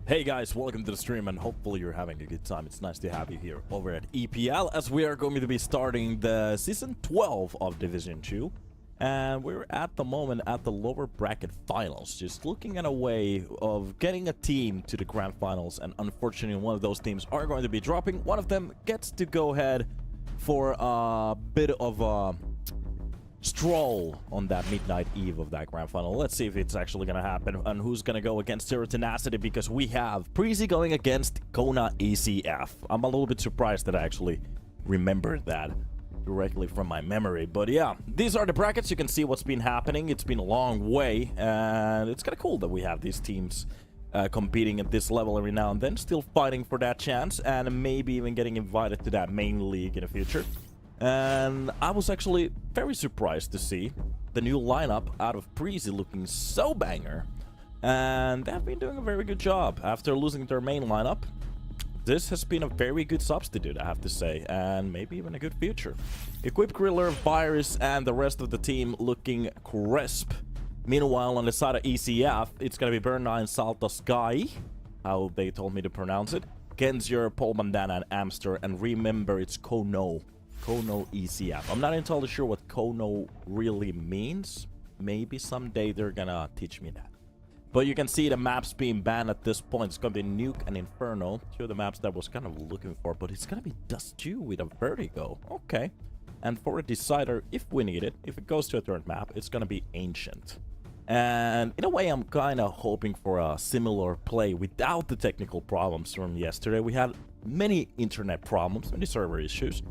Hey guys, welcome to the stream and hopefully you're having a good time. It's nice to have you here over at EPL as we are going to be starting the Season 12 of Division 2. And we're at the moment at the lower bracket finals, just looking at a way of getting a team to the grand finals. And unfortunately, one of those teams are going to be dropping. One of them gets to go ahead for a bit of a stroll on that midnight eve of that grand final. Let's see if it's actually gonna happen and who's gonna go against Zero Tenacity, because we have Preasy going against Kona ECF. I'm a little bit surprised that I actually remembered that directly from my memory, but yeah, these are the brackets. You can see what's been happening. It's been a long way and it's kind of cool that we have these teams competing at this level every now and then, still fighting for that chance and maybe even getting invited to that main league in the future. And I was actually very surprised to see the new lineup out of Preasy looking so banger. And they've been doing a very good job after losing their main lineup. This has been a very good substitute, I have to say, and maybe even a good future. Equipped Griller, Virus, and the rest of the team looking crisp. Meanwhile, on the side of ECF, it's going to be Berna and Salta Sky, how they told me to pronounce it. Kenzier, Paul Bandana, and Amster, and remember it's Kono ECF. I'm not entirely sure what Kono really means. Maybe someday they're gonna teach me that. But you can see the maps being banned at this point. It's gonna be Nuke and Inferno, two of the maps that I was kind of looking for, but it's gonna be Dust 2 with a Vertigo. Okay. And for a decider, if we need it, if it goes to a third map, it's gonna be Ancient. And in a way, I'm kind of hoping for a similar play without the technical problems from yesterday. We had many internet problems, many server issues.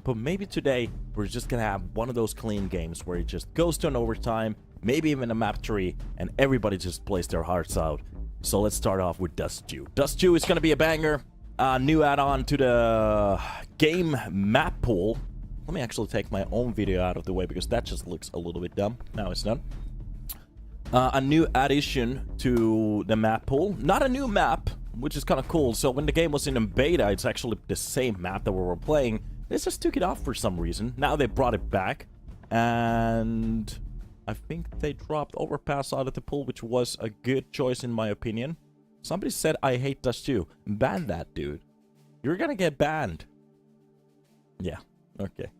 But maybe today, we're just gonna have one of those clean games where it just goes to an overtime, maybe even a map 3, and everybody just plays their hearts out. So let's start off with Dust 2. Dust 2 is gonna be a banger. New add-on to the game map pool. Let me actually take my own video out of the way because that just looks a little bit dumb. Now it's done. A new addition to the map pool. Not a new map, which is kind of cool. So when the game was in beta, it's actually the same map that we were playing. They just took it off for some reason. Now they brought it back. And I think they dropped Overpass out of the pool, which was a good choice in my opinion. Somebody said, I hate Dust 2. Ban that, dude. You're gonna get banned. Yeah, okay.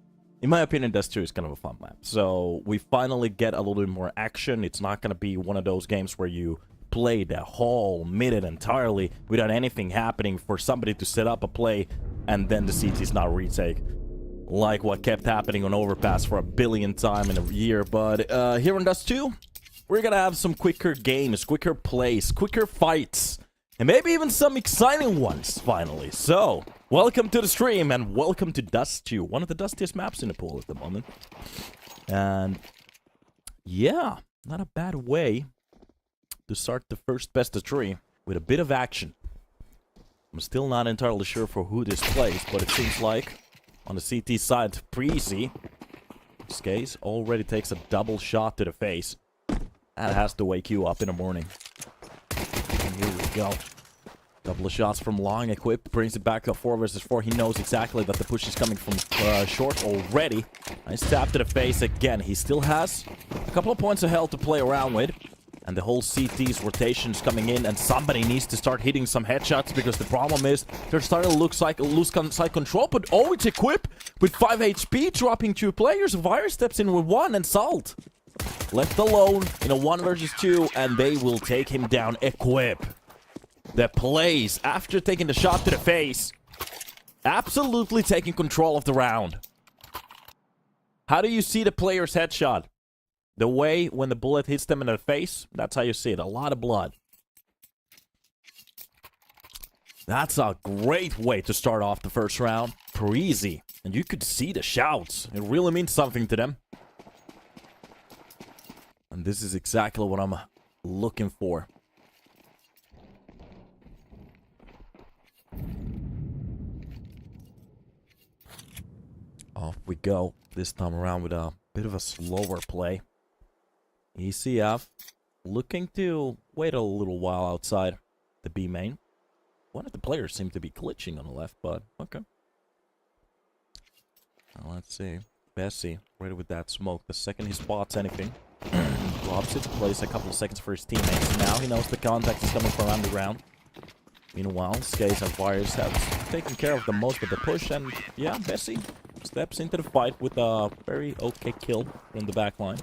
In my opinion, Dust 2 is kind of a fun map. So we finally get a little bit more action. It's not gonna be one of those games where you play the whole minute entirely without anything happening for somebody to set up a play and then the CT's not retake, like what kept happening on Overpass for a billion times in a year. But here on Dust 2, we're gonna have some quicker games, quicker plays, quicker fights, and maybe even some exciting ones finally. So welcome to the stream and welcome to Dust 2, one of the dustiest maps in the pool at the moment. And yeah, not a bad way to start the first best of 3 with a bit of action. I'm still not entirely sure for who this plays, but it seems like on the CT side, Preasy, this case, already takes a double shot to the face. That has to wake you up in the morning. And here we go. Double of shots from long, equipped, brings it back to a 4 versus 4. He knows exactly that the push is coming from short already. Nice tap to the face again. He still has a couple of points of health to play around with. And the whole CT's rotation is coming in, and somebody needs to start hitting some headshots because the problem is they're starting to lose side control. But oh, it's Equip with 5 HP, dropping 2 players. Virus steps in with 1, and Salt left alone in a 1 versus 2, and they will take him down. Equip the plays after taking the shot to the face, absolutely taking control of the round. How do you see the player's headshot? The way when the bullet hits them in the face, that's how you see it. A lot of blood. That's a great way to start off the first round. Preasy. And you could see the shouts. It really means something to them. And this is exactly what I'm looking for. Off we go. This time around with a bit of a slower play. ECF looking to wait a little while outside the B main. One of the players seemed to be glitching on the left, but okay. Now let's see. Bessie, ready with that smoke. The second he spots anything, drops it, plays a couple of seconds for his teammates. Now he knows the contact is coming from underground. Meanwhile, Skates and Fires have taken care of the most with the push, and yeah, Bessie steps into the fight with a very okay kill from the backline.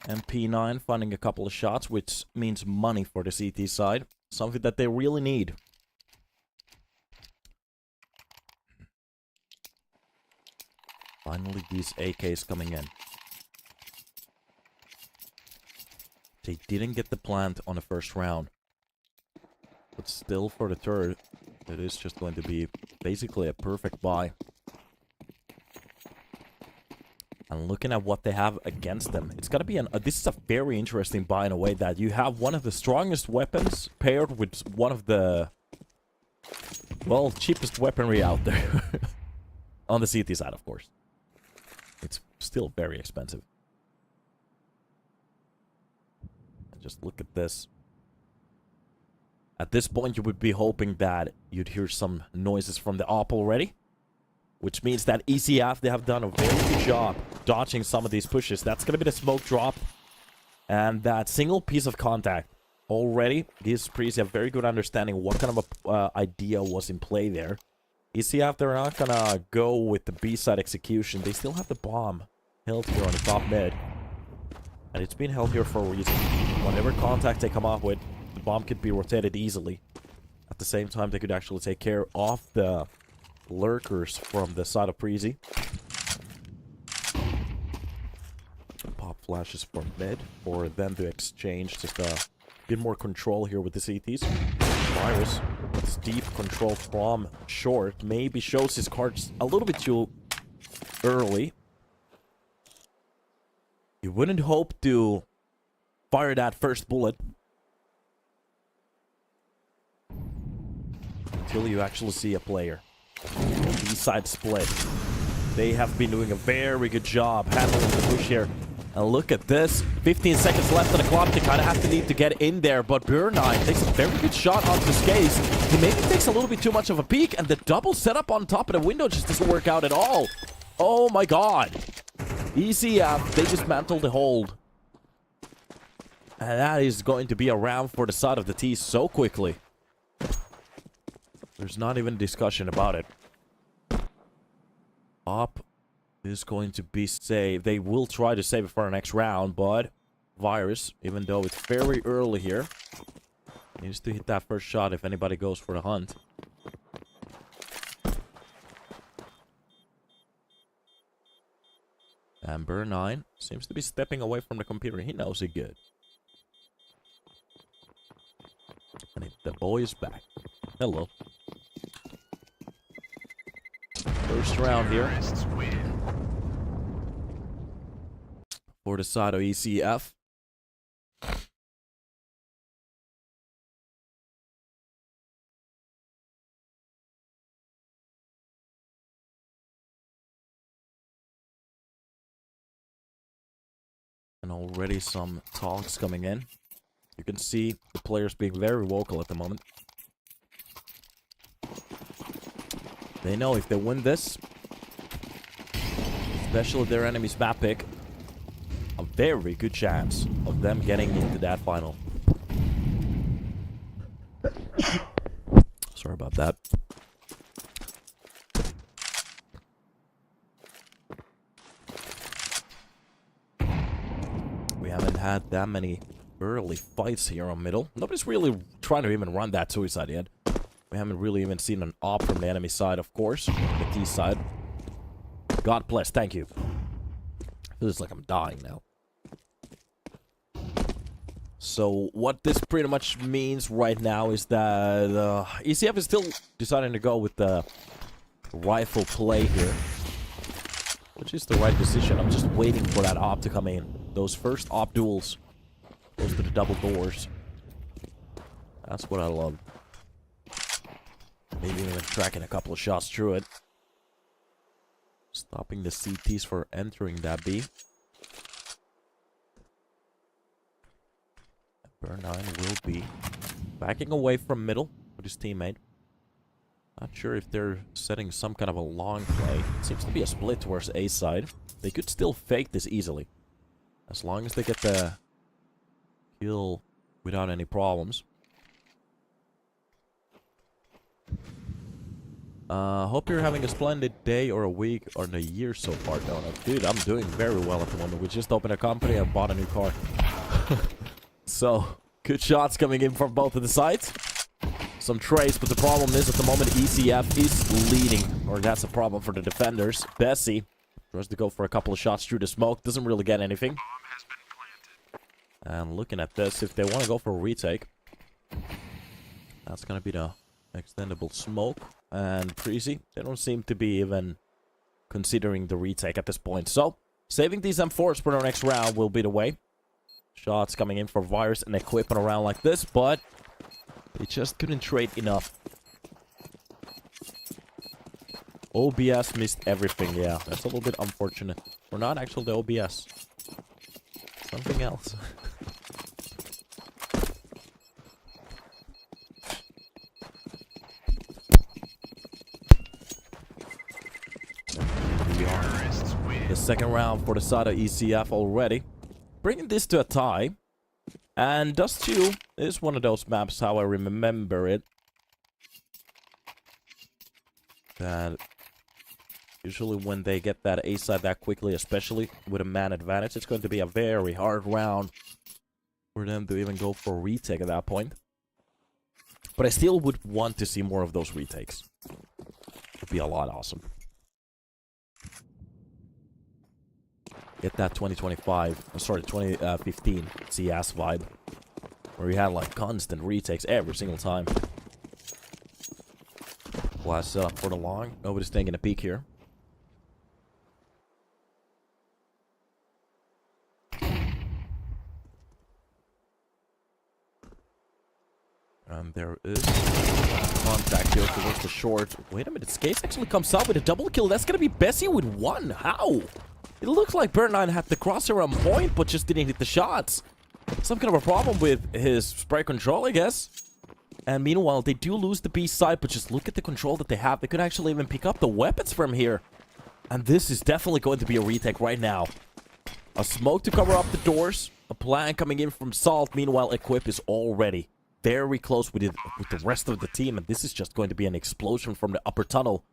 And P9 finding a couple of shots, which means money for the CT side. Something that they really need. Finally, these AKs coming in. They didn't get the plant on the first round. But still, for the third, it is just going to be basically a perfect buy. And looking at what they have against them, it's gonna be this is a very interesting buy in a way that you have one of the strongest weapons paired with one of the, well, cheapest weaponry out there. On the CT side, of course. It's still very expensive. And just look at this. At this point, you would be hoping that you'd hear some noises from the op already. Which means that ECF, they have done a very good job dodging some of these pushes. That's going to be the smoke drop. And that single piece of contact. Already, these Preasy have very good understanding what kind of a idea was in play there. ECF, they're not going to go with the B-side execution. They still have the bomb held here on the top mid. And it's been held here for a reason. Whatever contact they come up with, the bomb could be rotated easily. At the same time, they could actually take care of the lurkers from the side of Preasy. Pop flashes for mid for them to exchange just a bit more control here with the CTs. Virus, that's deep control from short, maybe shows his cards a little bit too early. You wouldn't hope to fire that first bullet until you actually see a player. B-side split. They have been doing a very good job handling the push here. And look at this. 15 seconds left on the clock. They kind of have to need to get in there. But Burn9 takes a very good shot onto Skaze. He maybe takes a little bit too much of a peek. And the double setup on top of the window just doesn't work out at all. Oh my god. ECF, they dismantled the hold. And that is going to be a round for the side of the T so quickly. There's not even discussion about it. Op is going to be saved. They will try to save it for the next round, but Virus, even though it's very early here, needs to hit that first shot if anybody goes for the hunt. And Burn9 seems to be stepping away from the computer. He knows it good. And the boy is back. Hello. First round here. For the side of ECF. And already some talks coming in. You can see the players being very vocal at the moment. They know if they win this, especially their enemy's map pick, a very good chance of them getting into that final. Sorry about that. We haven't had that many early fights here on middle. Nobody's really trying to even run that suicide yet. We haven't really even seen an op from the enemy side, of course. The T side. God bless, thank you. Feels like I'm dying now. So, what this pretty much means right now is that ECF is still deciding to go with the rifle play here. Which is the right decision. I'm just waiting for that op to come in. Those first op duels. Close to the double doors. That's what I love. Maybe even tracking a couple of shots through it. Stopping the CTs for entering that B. Burn9 will be backing away from middle with his teammate. Not sure if they're setting some kind of a long play. It seems to be a split towards A side. They could still fake this easily. As long as they get the kill without any problems. Hope you're having a splendid day or a week or a year so far, Donut. Dude, I'm doing very well at the moment. We just opened a company and bought a new car. So, good shots coming in from both of the sides. Some trace, but the problem is at the moment ECF is leading. Or that's a problem for the defenders. Preasy tries to go for a couple of shots through the smoke. Doesn't really get anything. And looking at this, if they want to go for a retake, that's going to be the extendable smoke. And Preasy, they don't seem to be even considering the retake at this point. So, saving these M4s for our next round will be the way. Shots coming in for Virus and equipment around like this, but they just couldn't trade enough. OBS missed everything, yeah. That's a little bit unfortunate. Or not actually the OBS. Something else. We are the second round for the side of ECF already. Bringing this to a tie. And Dust 2 is one of those maps, how I remember it, that usually when they get that A side that quickly, especially with a man advantage, it's going to be a very hard round for them to even go for a retake at that point. But I still would want to see more of those retakes. Would be a lot awesome. Get that 2015 CS vibe. Where you had like constant retakes every single time. Blast set up for the long. Nobody's taking a peek here. And there is contact here towards the short. Wait a minute, Skates actually comes out with a double kill. That's gonna be Preasy with one. How? It looks like Bird9 had the crosshair on point, but just didn't hit the shots. Some kind of a problem with his spray control, I guess. And meanwhile, they do lose the B side, but just look at the control that they have. They could actually even pick up the weapons from here. And this is definitely going to be a retake right now. A smoke to cover up the doors. A plan coming in from Salt. Meanwhile, Equip is already very close with the rest of the team. And this is just going to be an explosion from the upper tunnel.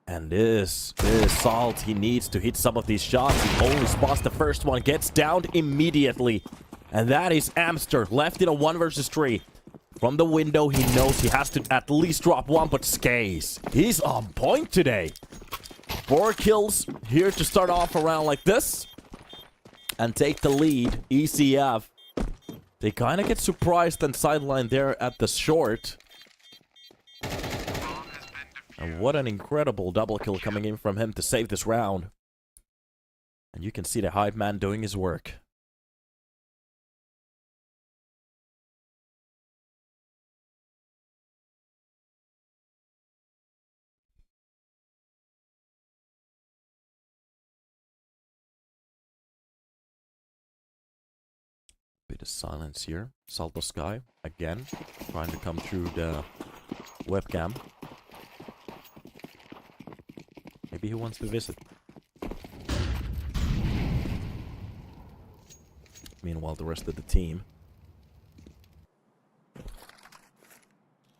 And this Salt, he needs to hit some of these shots. He only spots the first one, gets downed immediately. And that is Amster, left in a 1 versus 3. From the window, he knows he has to at least drop one, but Skaze, he's on point today. 4 kills here to start off around like this. And take the lead, ECF. They kind of get surprised and sidelined there at the short. And what an incredible double kill coming in from him to save this round. And you can see the hype man doing his work. Bit of silence here. Salto Sky, again, trying to come through the webcam. Maybe he wants to visit. Meanwhile, the rest of the team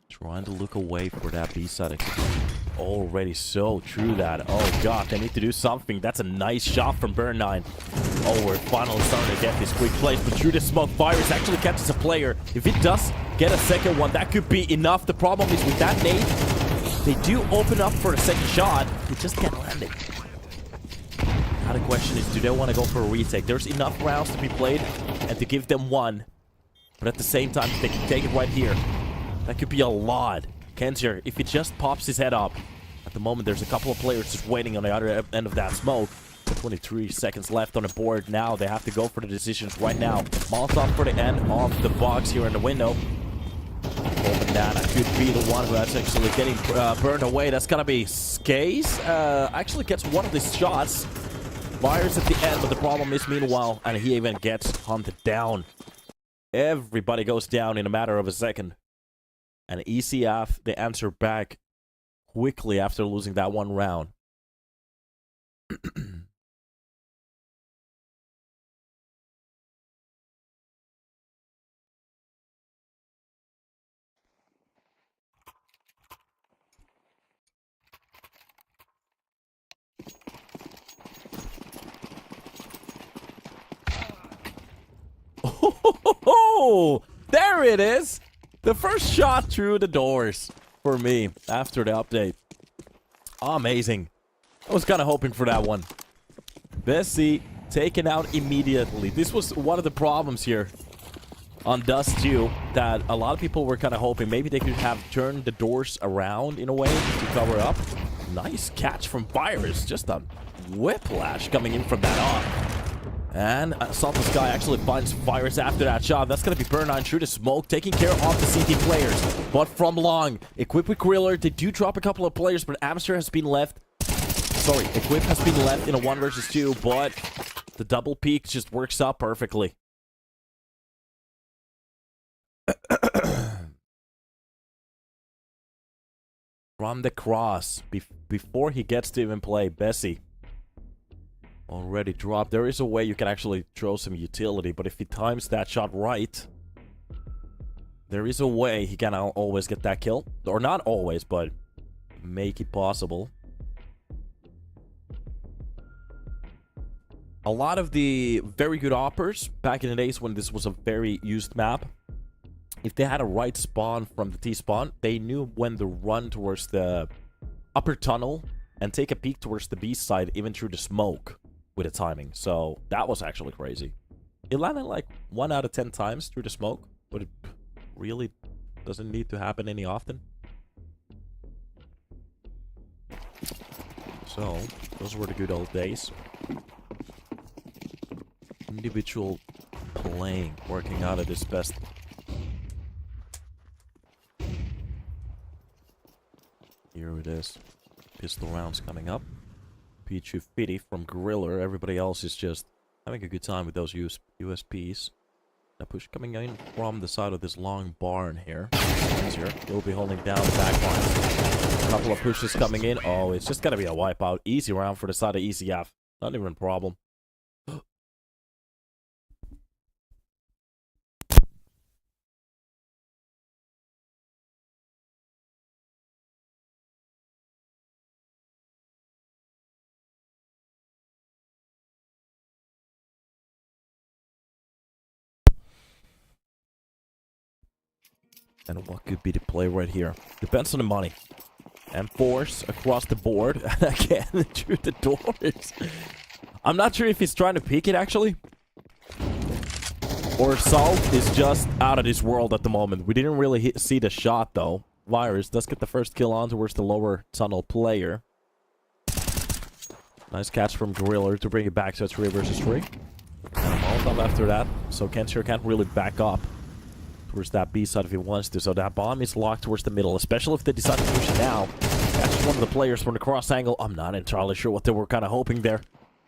trying to look away for that B-side execution. Already so true that. Oh god, they need to do something. That's a nice shot from Burn9. Oh, we're finally starting to get this quick place. But through the smoke, Virus actually catches a player. If it does get a second one, that could be enough. The problem is with that nade, they do open up for a second shot. They just can't land it. Now the question is, do they want to go for a retake? There's enough rounds to be played and to give them one. But at the same time, they can take it right here. That could be a lot. Kenzer, if he just pops his head up. At the moment, there's a couple of players just waiting on the other end of that smoke. 23 seconds left on the board. Now they have to go for the decisions right now. Molotov for the end of the box here in the window. Banana could be the one that's actually getting burned away. That's gonna be Skaze. Actually gets one of these shots. Fires at the end, but the problem is meanwhile, and he even gets hunted down. Everybody goes down in a matter of a second. And ECF, they answer back quickly after losing that one round. Oh, there it is. The first shot through the doors for me after the update. Amazing. I was kind of hoping for that one. Preasy taken out immediately. This was one of the problems here on Dust 2 that a lot of people were kind of hoping maybe they could have turned the doors around in a way to cover up. Nice catch from Virus. Just a whiplash coming in from that off. And Assault the Sky actually finds Virus after that shot. That's going to be Burn9 through the smoke, taking care of the CT players. But from long, equipped with Griller, they do drop a couple of players, but Amster has been left. Sorry, Equip has been left in a 1 versus 2, but the double peek just works out perfectly. From the cross, before he gets to even play, Preasy already dropped. There is a way you can actually throw some utility, but if he times that shot right, there is a way he can always get that kill. Or not always, but make it possible. A lot of the very good oppers back in the days when this was a very used map, if they had a right spawn from the T-spawn, they knew when to run towards the upper tunnel and take a peek towards the B side, even through the smoke with the timing. So that was actually crazy. It landed like 1 out of 10 times through the smoke, but it really doesn't need to happen any often. So those were the good old days. Individual playing, working out at its best. Here it is. Pistol rounds coming up. P250 from Griller. Everybody else is just having a good time with those USPs. A push coming in from the side of this long barn here. He'll be holding down the back line. A couple of pushes coming in. Oh, it's just gonna be a wipeout. Easy round for the side of ECF. Not even a problem. And what could be the play right here? Depends on the money. And force across the board. And again, through the doors. I'm not sure if he's trying to peek it, actually. Or Salt is just out of this world at the moment. We didn't really see the shot, though. Virus does get the first kill on towards the lower tunnel player. Nice catch from Gorilla to bring it back, so it's 3 versus 3. And a Molotov after that. So Kenshiro can't really back up towards that B side if he wants to. So that bomb is locked towards the middle, especially if they decide to push it now. Catches one of the players from the cross angle. I'm not entirely sure what they were kind of hoping there.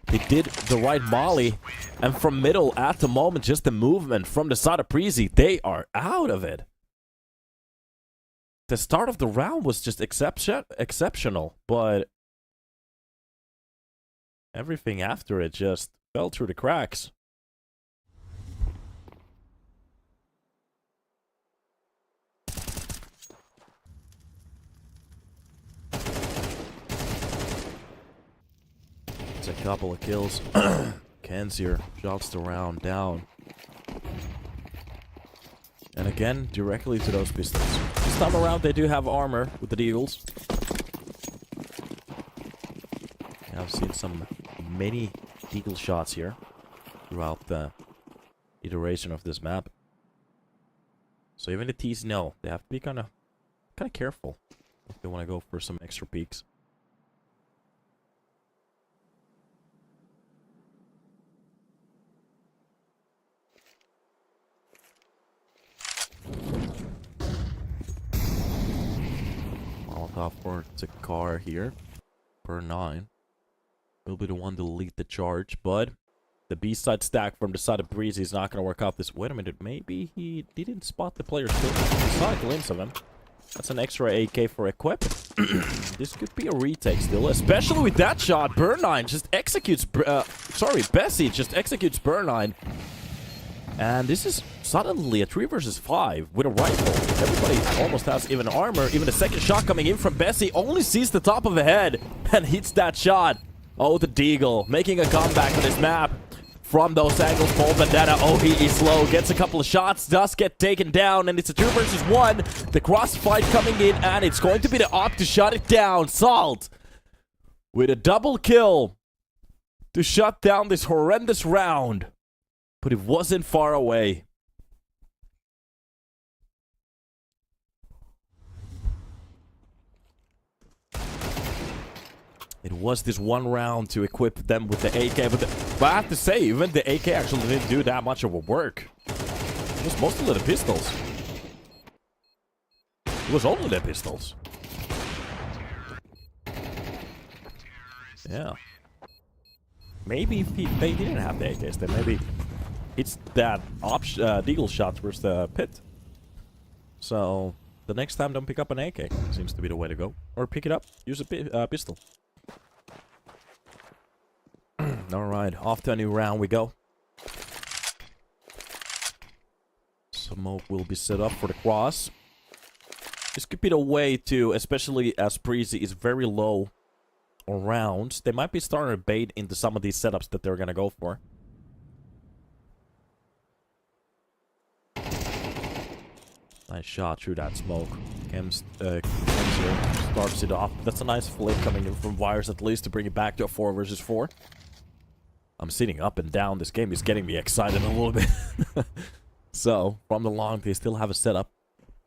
They did the right molly, and from middle at the moment, just the movement from the side of Preasy, they are out of it. The start of the round was just exceptional, but everything after it just fell through the cracks. A couple of kills. Kenshiro shots the round down. And again, directly to those pistols. This time around, they do have armor with the Deagles. I've seen some many Deagle shots here throughout the iteration of this map. So even the T's know they have to be kind of careful if they want to go for some extra peeks. Molotov for the car here. Burn9 will be the one to lead the charge, but the B-side stack from the side of Preasy is not going to work out this. Wait a minute, maybe he didn't spot the player still. He saw a glimpse of him. That's an extra AK for Equip. This could be a retake still, especially with that shot. Burn9 just executes... Preasy just executes Burn9. And this is suddenly a 3 versus 5 with a rifle. Everybody almost has even armor. Even the second shot coming in from Preasy only sees the top of the head and hits that shot. Oh, the Deagle making a comeback on this map. from those angles. Paul Vendetta, oh, he is slow. Gets a couple of shots, does get taken down, and it's a 2 versus 1. The crossfight coming in, and it's going to be the op to shut it down. Salt with a double kill to shut down this horrendous round. But it wasn't far away. It was this one round to equip them with the AK, but I have to say, even the AK actually didn't do that much of a work. It was mostly the pistols. It was only the pistols. Yeah. Maybe if they didn't have the AKs, then maybe it's that deagle shot versus the pit. So the next time, don't pick up an AK. Seems to be the way to go. Or pick it up, use a pistol. Alright, off to a new round we go. Smoke will be set up for the cross. This could be the way to, especially as Preasy is very low on rounds, they might be starting to bait into some of these setups that they're going to go for. Nice shot through that smoke. Kems here, starts it off. That's a nice flip coming in from Wires at least to bring it back to a 4 versus 4. I'm sitting up and down. This game is getting me excited a little bit. So, from the long, they still have a setup.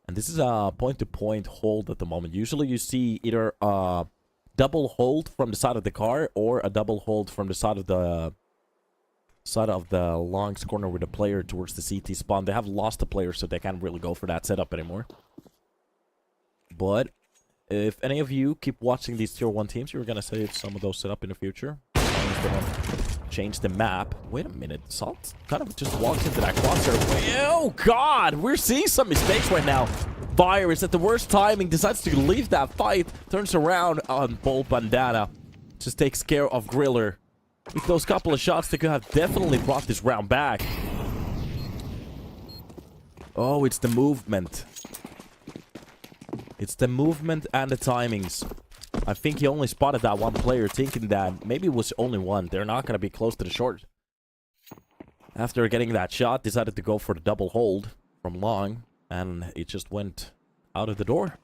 And this is a point-to-point hold at the moment. Usually you see either a double hold from the side of the car or a double hold from the side of the longs corner with the player towards the CT spawn. They have lost the player, so they can't really go for that setup anymore. But if any of you keep watching these tier 1 teams, you're gonna say some of those set up in the future. As long as they don't change the map. Wait a minute, Salt kind of just walked into that crosshair. Oh god, we're seeing some mistakes right now. Virus at the worst timing decides to leave that fight, turns around on Paul Bandana, just takes care of Griller. With those couple of shots, they could have definitely brought this round back. Oh, it's the movement. It's the movement and the timings. I think he only spotted that one player, thinking that maybe it was only one. They're not going to be close to the short. After getting that shot, decided to go for the double hold from long, and it just went out of the door.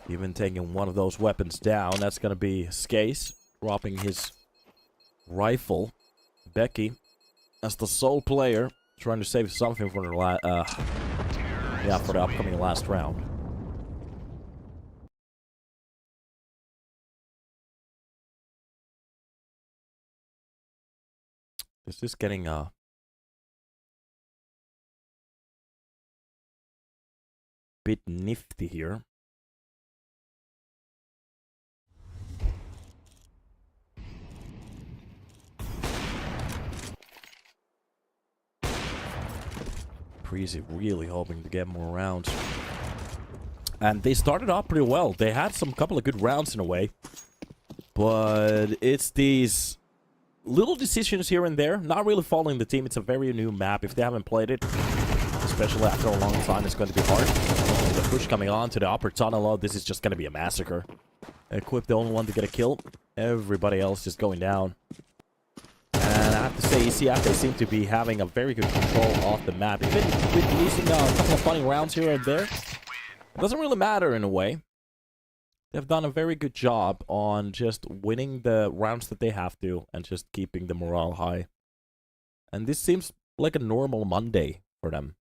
Even taking one of those weapons down, that's going to be Skase, dropping his rifle. Becky, as the sole player, trying to save something for the for the upcoming last round. This is getting a bit nifty here. Preasy really hoping to get more rounds. And they started off pretty well. They had some couple of good rounds in a way. But it's these little decisions here and there. Not really following the team. It's a very new map. If they haven't played it, especially after a long time, it's going to be hard. The push coming on to the upper tunnel. Oh, this is just going to be a massacre. Equip the only one to get a kill. Everybody else just going down. And I have to say, ECF, they seem to be having a very good control of the map. Even with losing a couple of funny rounds here and there, it doesn't really matter in a way. They've done a very good job on just winning the rounds that they have to and just keeping the morale high. And this seems like a normal Monday for them,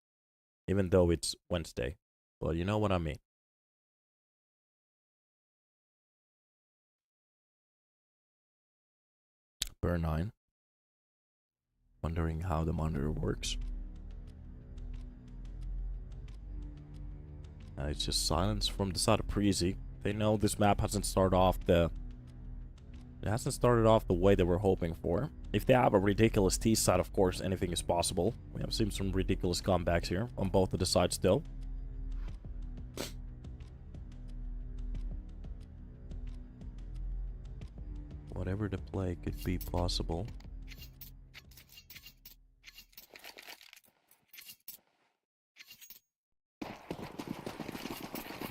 even though it's Wednesday. But you know what I mean. Burn 9. Wondering how the monitor works. It's just silence from the side of Preasy. They know this map hasn't started off the way they were hoping for. If they have a ridiculous T side, of course, anything is possible. We have seen some ridiculous comebacks here on both of the sides still. Whatever the play could be possible.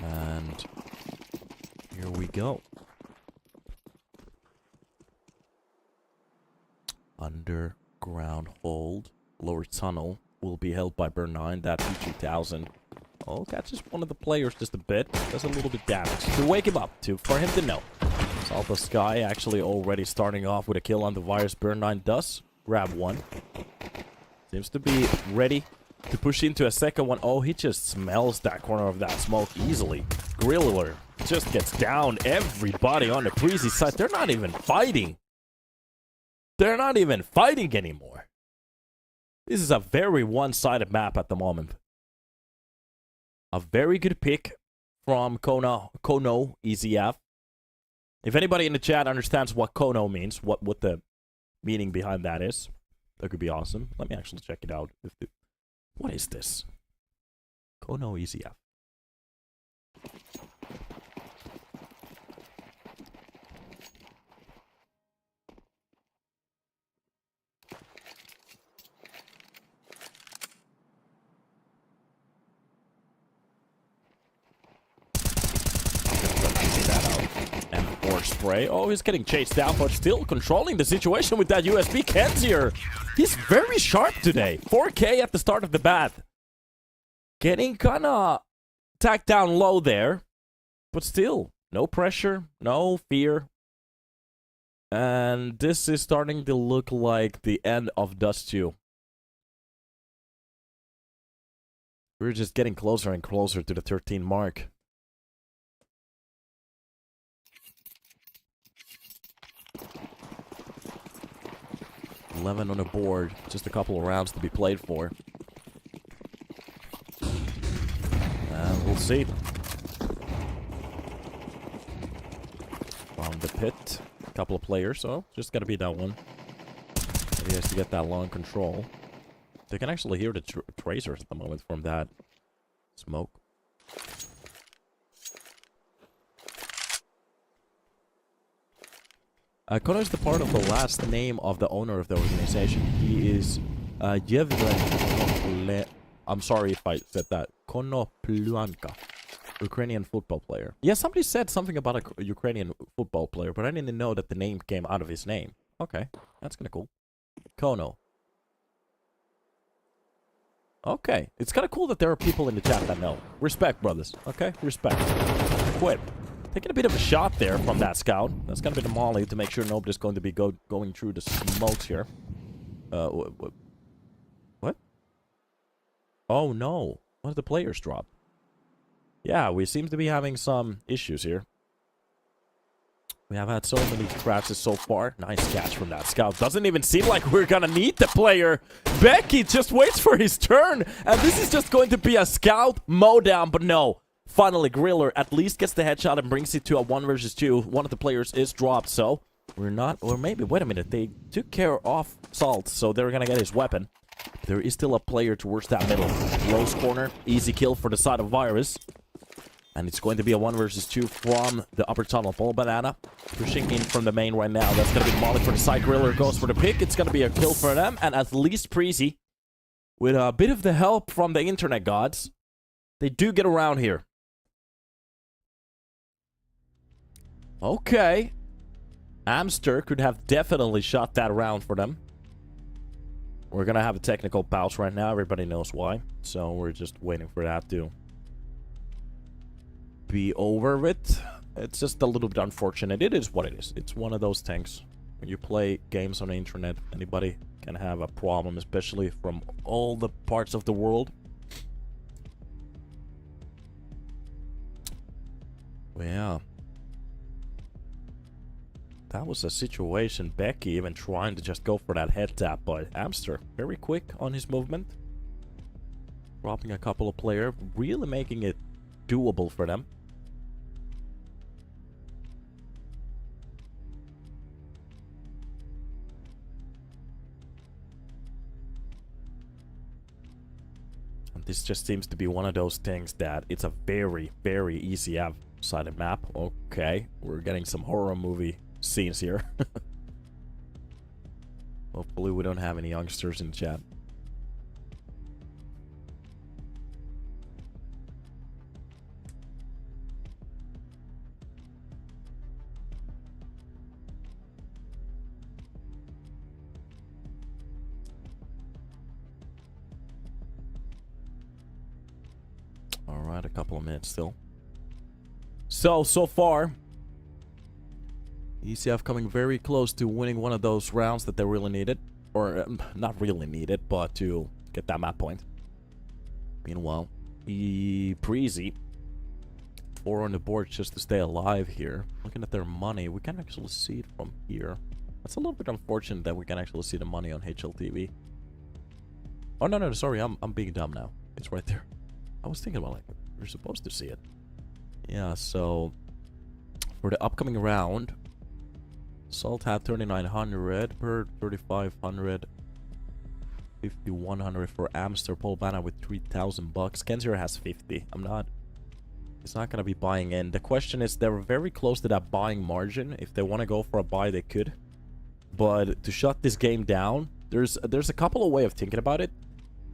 And here we go. go. Underground hold. Lower tunnel will be held by Burn9. That P2000. Oh, catches one of the players just a bit. Does a little bit damage. To wake him up, for him to know. Salto Sky actually already starting off with a kill on the virus. Burn9 does grab one. Seems to be ready to push into a second one. Oh, he just smells that corner of that smoke easily. Griller just gets down everybody on the Preasy side. They're not even fighting. They're not even fighting anymore. This is a very one-sided map at the moment. A very good pick from Kono ECF. If anybody in the chat understands what Kono means, what the meaning behind that is, that could be awesome. Let me actually check it out. What is this? Kono ECF. Spray. Oh, he's getting chased down, but still controlling the situation with that USB. Kenzier, he's very sharp today. 4K at the start of the bath. Getting kind of tacked down low there, but still, no pressure, no fear. And this is starting to look like the end of Dust 2. We're just getting closer and closer to the 13 mark. 11 on the board. Just a couple of rounds to be played for. And we'll see. From the pit. A couple of players, so just gotta be that one. He has to get that long control. They can actually hear the tracers at the moment from that smoke. Kono is the part of the last name of the owner of the organization. He is Yevgeny. I'm sorry if I said that. Konopluanka, Ukrainian football player. Yeah, somebody said something about a Ukrainian football player, but I didn't know that the name came out of his name. Okay, that's kind of cool. Kono. Okay, it's kind of cool that there are people in the chat that know. Respect, brothers. Okay, respect. Quit. Taking a bit of a shot there from that scout. That's gonna be the molly to make sure nobody's going to be going through the smokes here. What? Oh no! One of the players dropped. Yeah, we seem to be having some issues here. We have had so many crashes so far. Nice catch from that scout. Doesn't even seem like we're gonna need the player. Becky just waits for his turn, and this is just going to be a scout mowdown, but no. Finally, Griller at least gets the headshot and brings it to a 1 versus 2. One of the players is dropped, so we're not... Or maybe, wait a minute, they took care of Salt, so they're gonna get his weapon. There is still a player towards that middle. Rose corner, easy kill for the side of Virus. And it's going to be a 1 versus 2 from the upper tunnel. Ball Banana pushing in from the main right now. That's gonna be Molly for the side. Griller goes for the pick. It's gonna be a kill for them, and at least Preasy, with a bit of the help from the internet gods, they do get around here. Okay. Amster could have definitely shot that round for them. We're gonna have a technical pause right now. Everybody knows why. So we're just waiting for that to be over with. It's just a little bit unfortunate. It is what it is. It's one of those things. When you play games on the internet, anybody can have a problem, especially from all the parts of the world. Yeah. That was a situation. Becky even trying to just go for that head tap, but Amster very quick on his movement. Dropping a couple of players, really making it doable for them. And this just seems to be one of those things that it's a very, very ECF-sided map. Okay, we're getting some horror movie scenes here. Hopefully we don't have any youngsters in chat. Got a couple of minutes still. So far, ECF coming very close to winning one of those rounds that they really needed. Or, not really needed, but to get that map point. Meanwhile, Preasy, 4 on the board just to stay alive here. Looking at their money, we can actually see it from here. That's a little bit unfortunate that we can actually see the money on HLTV. Oh, no, sorry, I'm being dumb now. It's right there. I was thinking about, like, you're supposed to see it. Yeah, so for the upcoming round, Salt had 3,900, Bird 3,500, 5,100 for Amster, Paul Banna with 3,000 bucks. Kenzier has 50. He's not gonna be buying in. The question is, they're very close to that buying margin. If they want to go for a buy, they could. But to shut this game down, there's a couple of ways of thinking about it.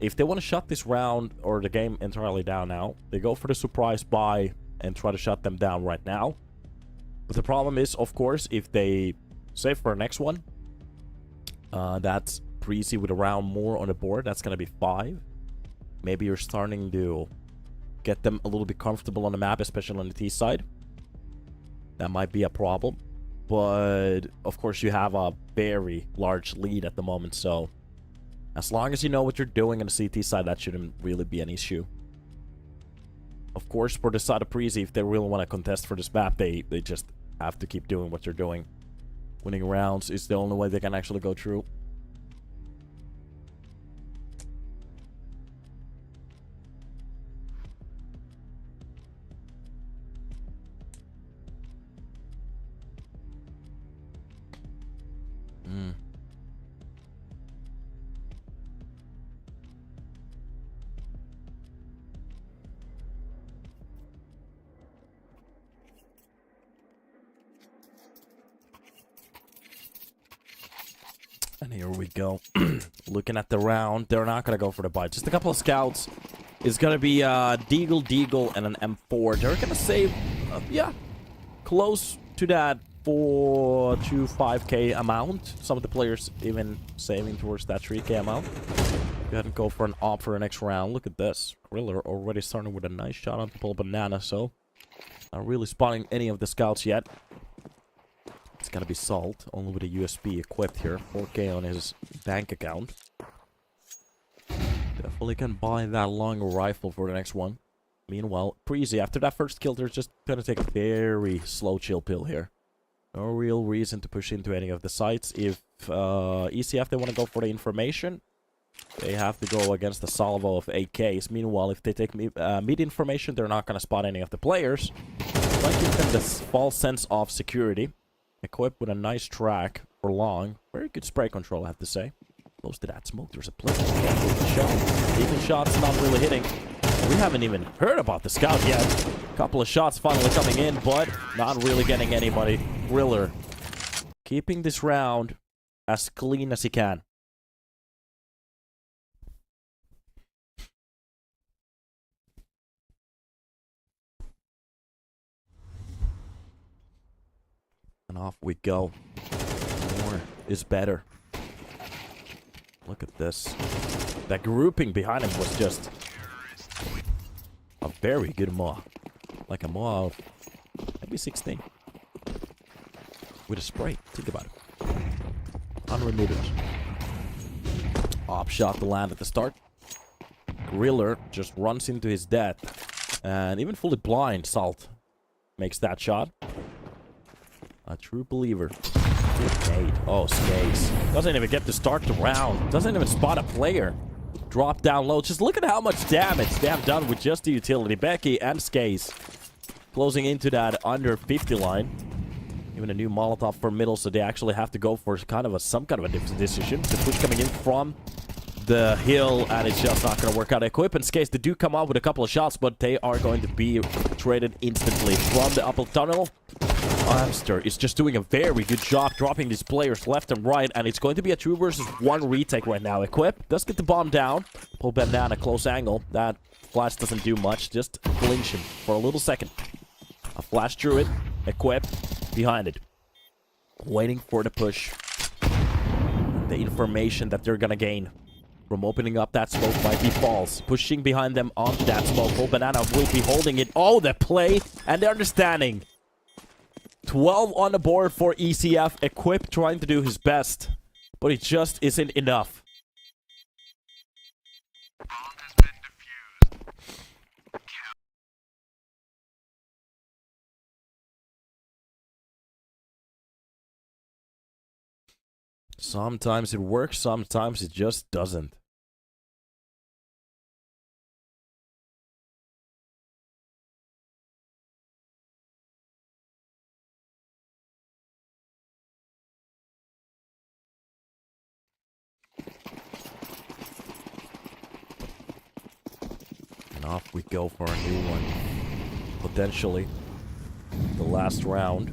If they want to shut this round or the game entirely down now, they go for the surprise buy and try to shut them down right now. But the problem is, of course, if they save for the next one, that's Preasy with a round more on the board. That's going to be 5. Maybe you're starting to get them a little bit comfortable on the map, especially on the T side. That might be a problem. But, of course, you have a very large lead at the moment, so as long as you know what you're doing on the CT side, that shouldn't really be an issue. Of course, for the side of Preasy, if they really want to contest for this map, they just have to keep doing what they're doing. Winning rounds is the only way they can actually go through. And here we go. Looking at the round, they're not going to go for the buy. Just a couple of scouts. It's going to be Deagle, and an M4. They're going to save, yeah, close to that 4 to 5k amount. Some of the players even saving towards that 3k amount. Go ahead and go for an op for the next round. Look at this. Griller already starting with a nice shot on the Paul Banana, so not really spotting any of the scouts yet. It's gonna be Salt, only with a USB equipped here. 4k on his bank account. Definitely can buy that long rifle for the next one. Meanwhile, Preasy, after that first kill, they're just gonna take a very slow chill pill here. No real reason to push into any of the sites. If ECF, they want to go for the information, they have to go against the salvo of AKs. Meanwhile, if they take mid information, they're not gonna spot any of the players. Might give them this false sense of security. Equipped with a nice track for long. Very good spray control, I have to say. Close to that smoke, there's a play. Shot. Even shots not really hitting. We haven't even heard about the scout yet. Couple of shots finally coming in, but not really getting anybody. Griller keeping this round as clean as he can. And off we go. More is better. Look at this. That grouping behind him was just a very good maw. Like a maw of maybe 16. With a spray. Think about it. 100 meters. Op shot to land at the start. Griller just runs into his death. And even fully blind, Salt makes that shot. A true believer. Oh, Skates. Doesn't even get to start the round. Doesn't even spot a player. Drop down low. Just look at how much damage they have done with just the utility. Becky and Skates closing into that under 50 line. Even a new Molotov for middle, so they actually have to go for some kind of a decision. The push coming in from the hill, and it's just not going to work out. Equip and Skates, they do come out with a couple of shots, but they are going to be traded instantly from the upper tunnel. Amster is just doing a very good job dropping these players left and right, and it's going to be a 2 versus 1 retake right now. Equip does get the bomb down. Pull Bandana, close angle. That flash doesn't do much, just flinch him for a little second. A flash through it. Equip behind it. Waiting for the push. The information that they're gonna gain. from opening up that smoke might be false. Pushing behind them onto that smoke. Old Banana will be holding it. Oh, the play and the understanding. 12 on the board for ECF. Equip trying to do his best, but it just isn't enough. Sometimes it works, sometimes it just doesn't. And off we go for a new one. Potentially the last round.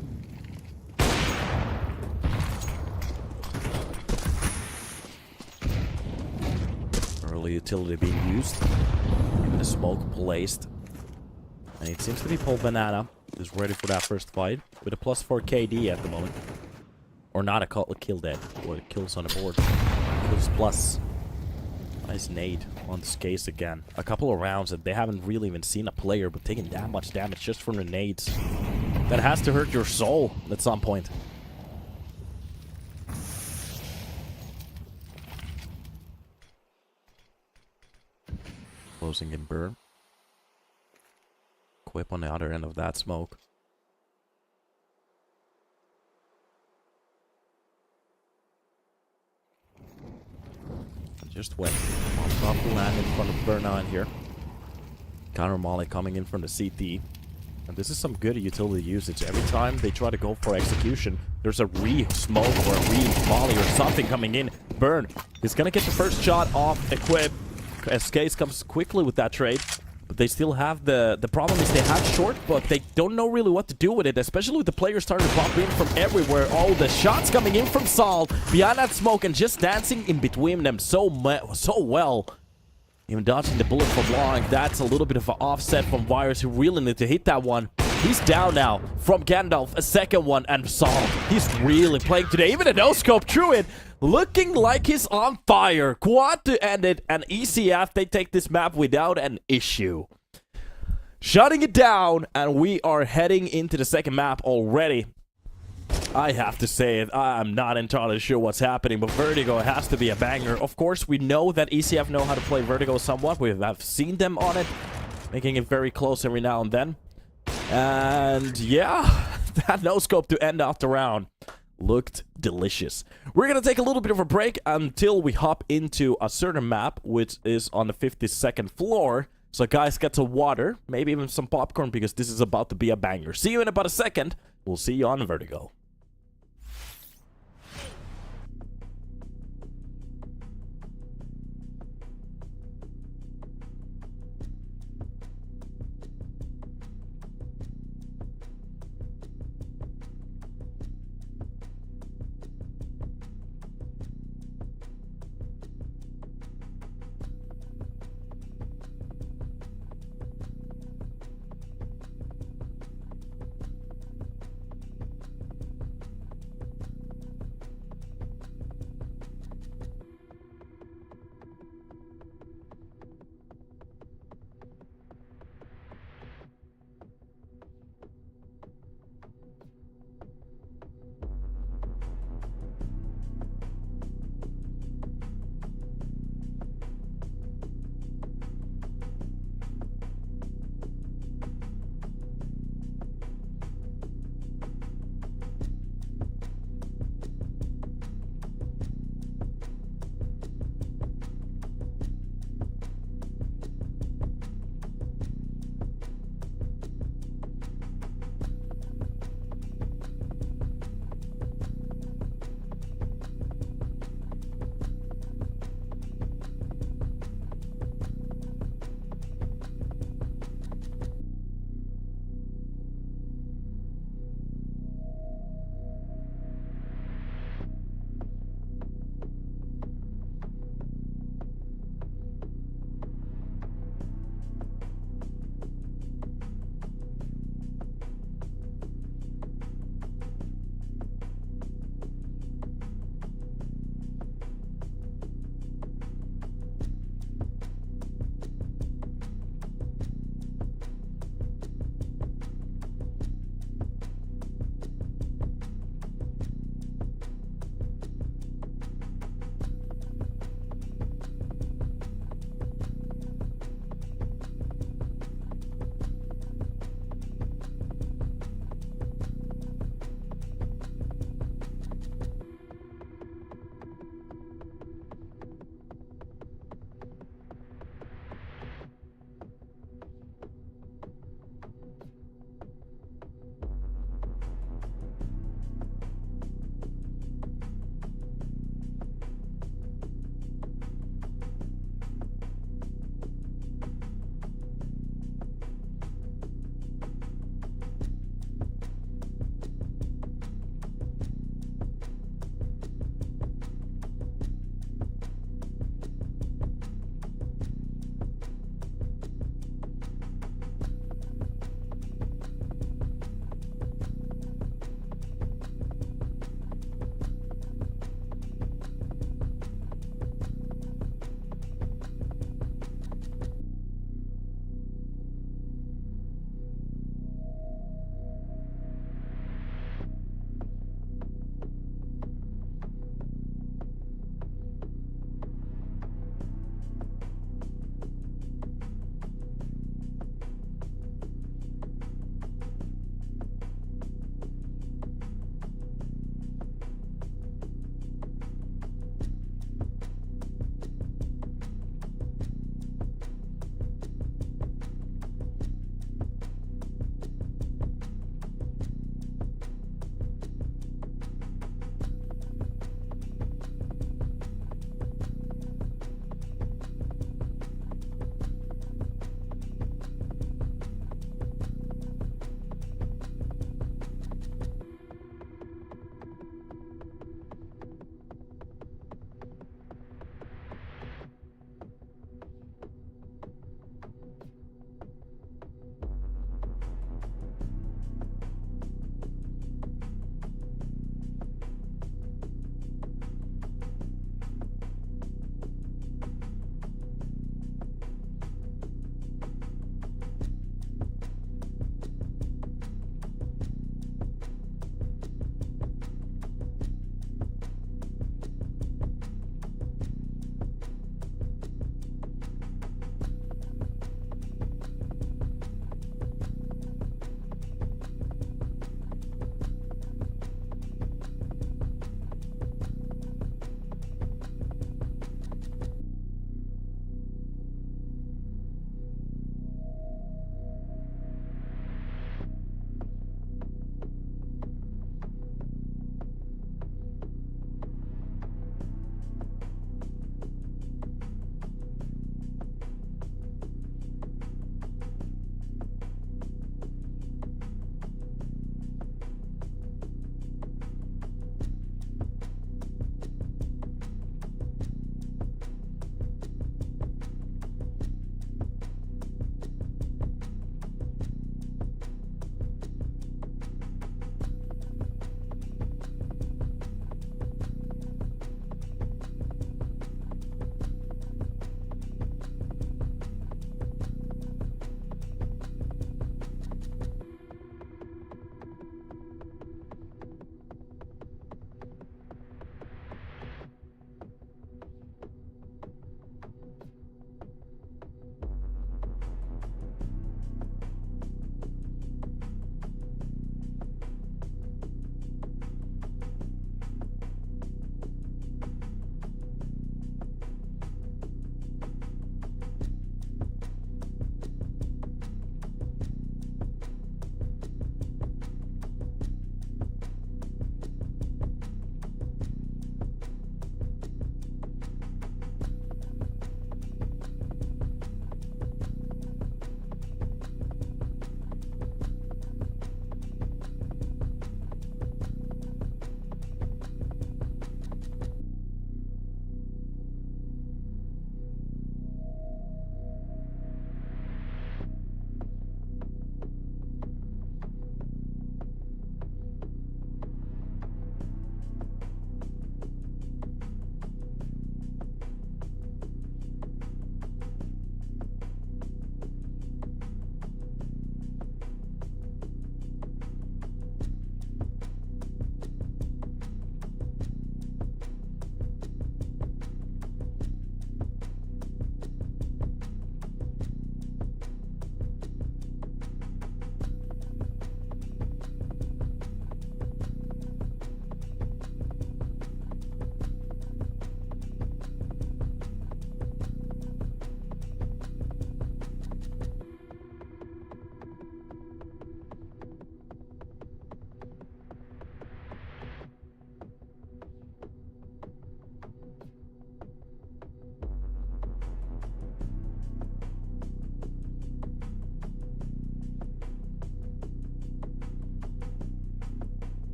Early utility being used. Even a smoke placed. And it seems to be Old Banana is ready for that first fight. With a +4 KD at the moment. Or not a kill dead. Or kills on the board. Kills plus. Nice nade on this case again. A couple of rounds that they haven't really even seen a player, but taking that much damage just from the nades. That has to hurt your soul at some point. Closing in burn. Quip on the other end of that smoke. Just went off the land in front of Burnout here. Counter Molly coming in from the CT. And this is some good utility usage. Every time they try to go for execution, there's a re-smoke or a re-molly or something coming in. Burn is gonna get the first shot off Equip. SKs comes quickly with that trade. But they still have the problem is they have short, but they don't know really what to do with it, especially with the players starting to pop in from everywhere. Oh, the shots coming in from Salt behind that smoke and just dancing in between them so well. Even dodging the bullet from long. That's a little bit of an offset from Virus, who really need to hit that one. He's down now from Gandalf, a second one, and Salt. He's really playing today. Even a no-scope through it. Looking like he's on fire. Quad to end it, and ECF, they take this map without an issue. Shutting it down, and we are heading into the second map already. I have to say it, I'm not entirely sure what's happening, but Vertigo has to be a banger. Of course, we know that ECF know how to play Vertigo somewhat. We have seen them on it, making it very close every now and then. And yeah, that no-scope to end off the round looked delicious. We're gonna take a little bit of a break until we hop into a certain map, which is on the 52nd floor. So guys, get some water, maybe even some popcorn, because this is about to be a banger. See you in about a second. We'll see you on Vertigo.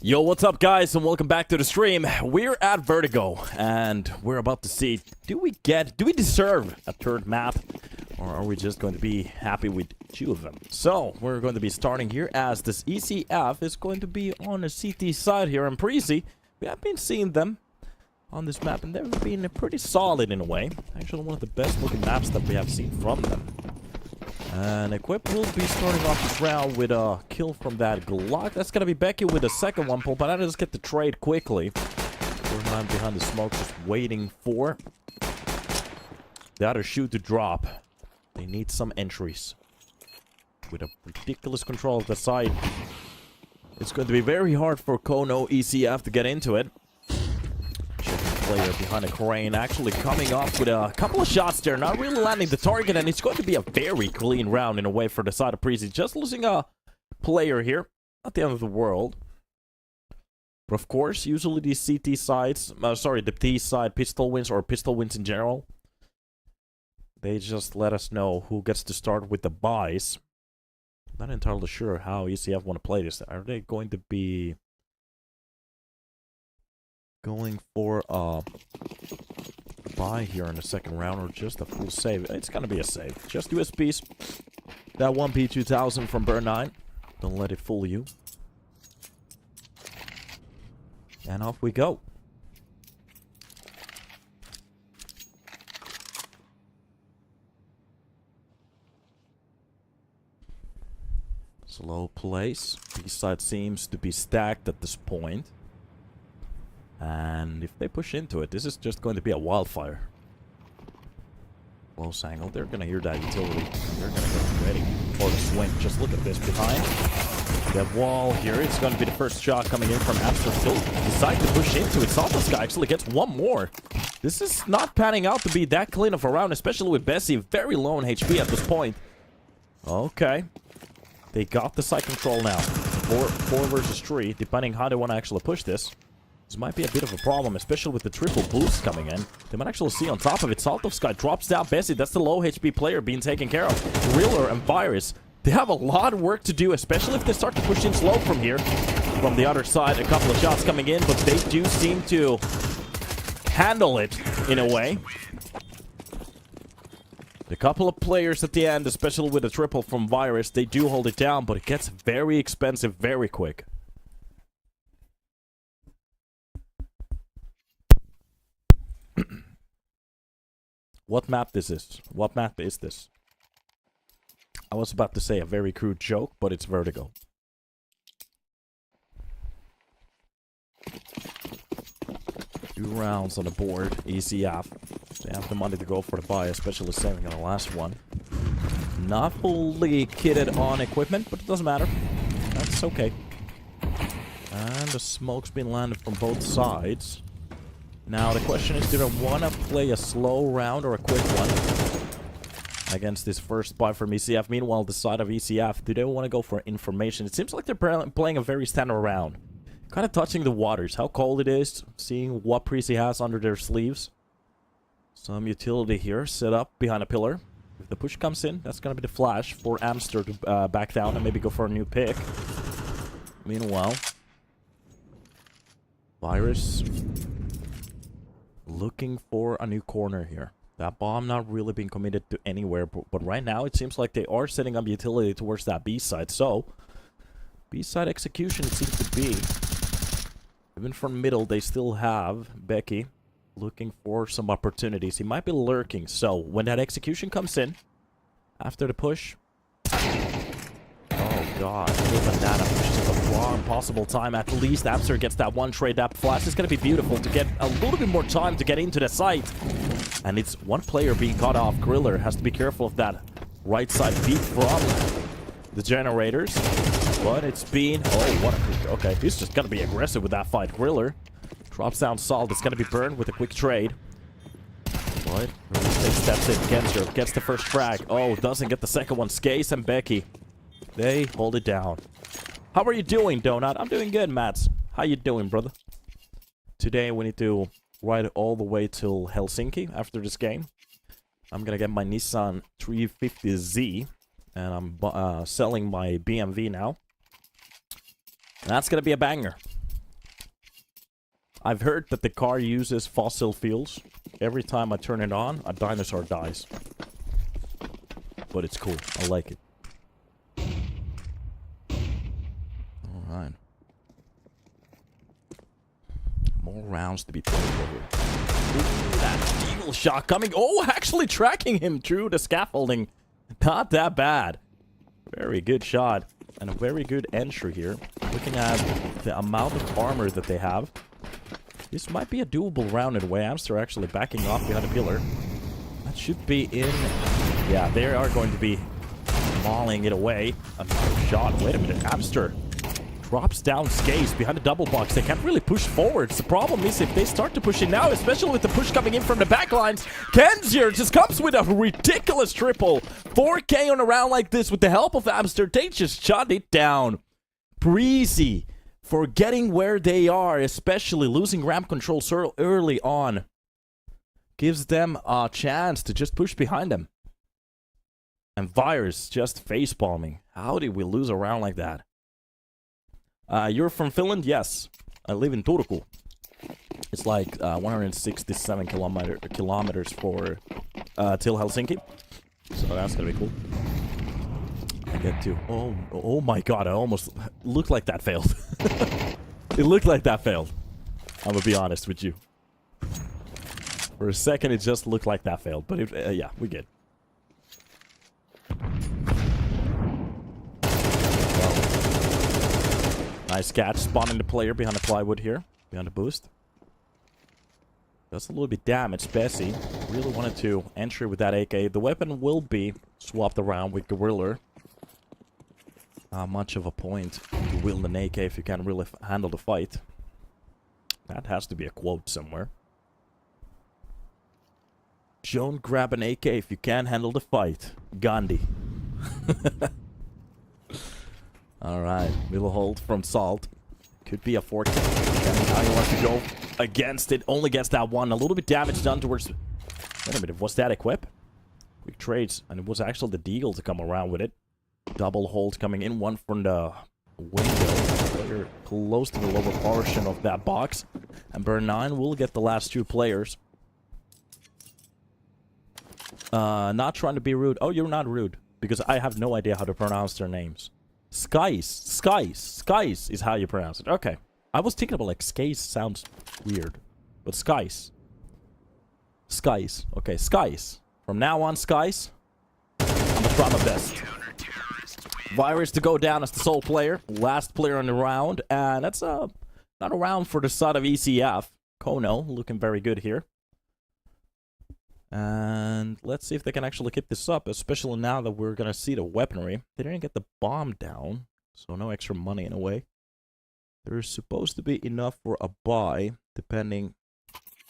Yo, what's up guys, and welcome back to the stream. We're at Vertigo, and we're about to see, do we deserve a third map? Or are we just going to be happy with 2 of them? So, we're going to be starting here as this ECF is going to be on the CT side here in Preasy. We have been seeing them on this map, and they've been pretty solid in a way. Actually, one of the best looking maps that we have seen from them. And Equip will be starting off this round with a kill from that Glock. That's going to be Becky with the second one pull, but I just get the trade quickly. We're not behind the smoke, just waiting for the other shoe to drop. They need some entries. With a ridiculous control of the side, it's going to be very hard for Kono ECF to get into it. Player behind a crane actually coming off with a couple of shots there, not really landing the target, and it's going to be a very clean round in a way for the side of Preasy. Just losing a player here, not the end of the world. But of course, usually these CT sides, the T side pistol wins, or pistol wins in general, they just let us know who gets to start with the buys. Not entirely sure how ECF want to play this. Are they going to be going for a buy here in the second round, or just a full save? It's gonna be a save. Just USPs. That 1P2000 from Burn 9. Don't let it fool you. And off we go. Slow place. B-side seems to be stacked at this point. And if they push into it, this is just going to be a wildfire. Close angle. They're going to hear that utility. They're going to get ready for the swing. Just look at this behind. That wall here. It's going to be the first shot coming in from Amster. Still decide to push into it. Saltas guy actually gets one more. This is not panning out to be that clean of a round, especially with Bessie very low on HP at this point. Okay. They got the side control now. 4 versus 3, depending how they want to actually push this. This might be a bit of a problem, especially with the triple boost coming in. They might actually see on top of it. Saltovsky drops down Bessie. That's the low HP player being taken care of. Driller and Virus, they have a lot of work to do, especially if they start to push in slow from here. From the other side, a couple of shots coming in, but they do seem to handle it in a way. A couple of players at the end, especially with a triple from Virus, they do hold it down, but it gets very expensive very quick. What map this is? What map is this? I was about to say a very crude joke, but it's Vertigo. Two rounds on the board, ECF. They have the money to go for the buy, especially saving on the last one. Not fully kitted on equipment, but it doesn't matter. That's okay. And the smoke's been landed from both sides. Now the question is, do they want to play a slow round or a quick one against this first buy from ECF? Meanwhile, the side of ECF, do they want to go for information? It seems like they're playing a very standard round. Kind of touching the waters, how cold it is, seeing what Preasy has under their sleeves. Some utility here set up behind a pillar. If the push comes in, that's going to be the flash for Amster to back down and maybe go for a new pick. Meanwhile, Virus looking for a new corner here. That bomb not really being committed to anywhere, but right now it seems like they are setting up utility towards that B side. So, B side execution it seems to be. Even from middle, they still have Becky looking for some opportunities. He might be lurking. So, when that execution comes in, after the push... Oh god, Banana pushes at the wrong possible time. At least Amster gets that one trade. That flash is going to be beautiful to get a little bit more time to get into the site. And it's one player being caught off. Griller has to be careful of that right side peek from the generators. But it's been... Oh, what a... Okay, he's just going to be aggressive with that fight. Griller drops down Salt. It's going to be burned with a quick trade. But steps in. Genzer gets the first frag. Oh, doesn't get the second one. Skace and Becky, they hold it down. How are you doing, Donut? I'm doing good, Mats. How you doing, brother? Today we need to ride all the way till Helsinki after this game. I'm gonna get my Nissan 350Z, and I'm selling my BMW now. And that's gonna be a banger. I've heard that the car uses fossil fuels. Every time I turn it on, a dinosaur dies. But it's cool. I like it. Alright. More rounds to be played over. Ooh, that eagle shot coming. Oh, actually tracking him through the scaffolding. Not that bad. Very good shot. And a very good entry here. Looking at the amount of armor that they have. This might be a doable round in a way. Amster actually backing off behind a pillar. That should be in. Yeah, they are going to be mauling it away. Another shot. Wait a minute. Amster drops down Skaze behind the double box. They can't really push forwards. The problem is if they start to push it now, especially with the push coming in from the back lines, Kenzier just comes with a ridiculous triple. 4K on a round like this with the help of Amster. They just shut it down. Preasy forgetting where they are, especially losing ramp control so early on, gives them a chance to just push behind them. And Virus just face-palming. How did we lose a round like that? You're from Finland? Yes. I live in Turku. It's like 167 kilometers for till Helsinki. So that's gonna be cool. I get to... Oh my god, I almost looked like that failed. It looked like that failed. I'm gonna be honest with you. For a second, it just looked like that failed. But yeah, we get. Nice catch, spawning the player behind the plywood here. Behind the boost. Does a little bit damage. Preasy really wanted to enter with that AK. The weapon will be swapped around with Gorilla. Not much of a point to wield an AK if you can't really handle the fight. That has to be a quote somewhere. Don't grab an AK if you can't handle the fight. Gandhi. Alright, middle hold from Salt. Could be a 4K. Now you want to go against it. Only gets that one. A little bit damage done towards... Wait a minute, was that equip? Quick trades. And it was actually the Deagle to come around with it. Double hold coming in. One from the window. Player close to the lower portion of that box. And Burn 9 will get the last two players. Not trying to be rude. Oh, you're not rude. Because I have no idea how to pronounce their names. Skies is how you pronounce it. Okay. I was thinking about like Skaze sounds weird. But Skies. Okay, Skies. From now on, Skies. I'm gonna try my best. Virus to go down as the sole player. Last player on the round. And that's not a round for the side of ECF. Kono looking very good here. And let's see if they can actually keep this up, especially now that we're going to see the weaponry. They didn't get the bomb down, so no extra money in a way. There's supposed to be enough for a buy, depending...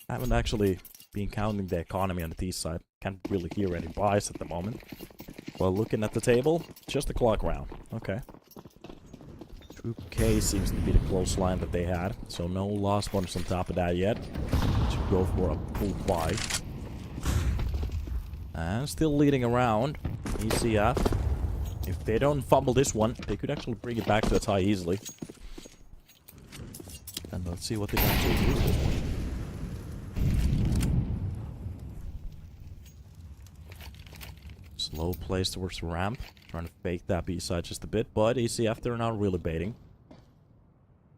I haven't actually been counting the economy on the T side. Can't really hear any buys at the moment. Well, looking at the table, just a clock round. Okay. Troop K seems to be the close line that they had, so no lost ones on top of that yet. Should go for a full buy. And still leading around. ECF. If they don't fumble this one, they could actually bring it back to a tie easily. And let's see what they can actually do with this one. Slow plays towards the ramp. Trying to fake that B-side just a bit. But ECF, they're not really baiting.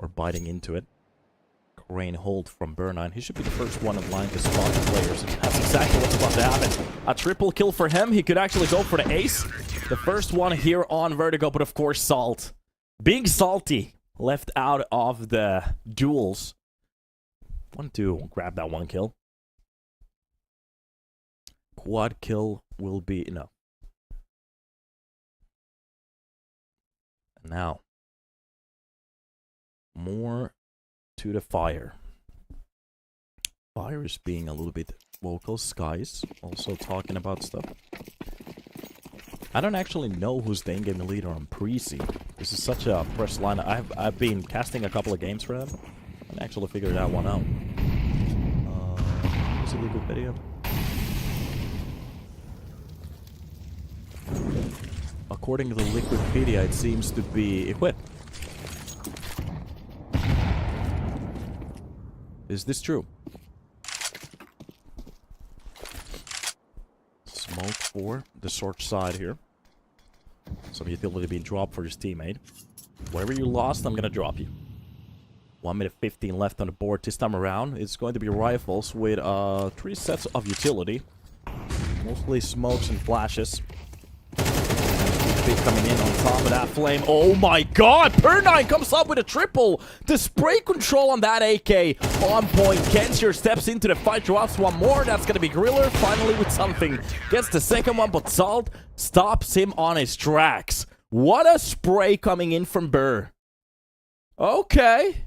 Or biting into it. Rain hold from Burnine. He should be the first one in line to spot the players. And that's exactly what's about to happen. A triple kill for him. He could actually go for the ace. The first one here on Vertigo, but of course Salt. Being salty. Left out of the duels. Want to grab that one kill. Quad kill will be enough. And now. More to the fire. Fire is being a little bit vocal. Skies also talking about stuff. I don't actually know who's the in-game leader on Preasy. This is such a fresh line. I've been casting a couple of games for them. I actually figured that one out. Is it a good video? According to the Liquidpedia, it seems to be equipped. Is this true? Smoke for the short side here. Some utility being dropped for his teammate. Wherever you lost, I'm gonna drop you. 1 minute 15 left on the board this time around. It's going to be rifles with 3 sets of utility. Mostly smokes and flashes. Coming in on top of that flame. Oh my god! Per9 comes up with a triple! The spray control on that AK on point. Kensier steps into the fight, drops one more. That's gonna be Griller finally with something. Gets the second one, but Salt stops him on his tracks. What a spray coming in from Burr. Okay.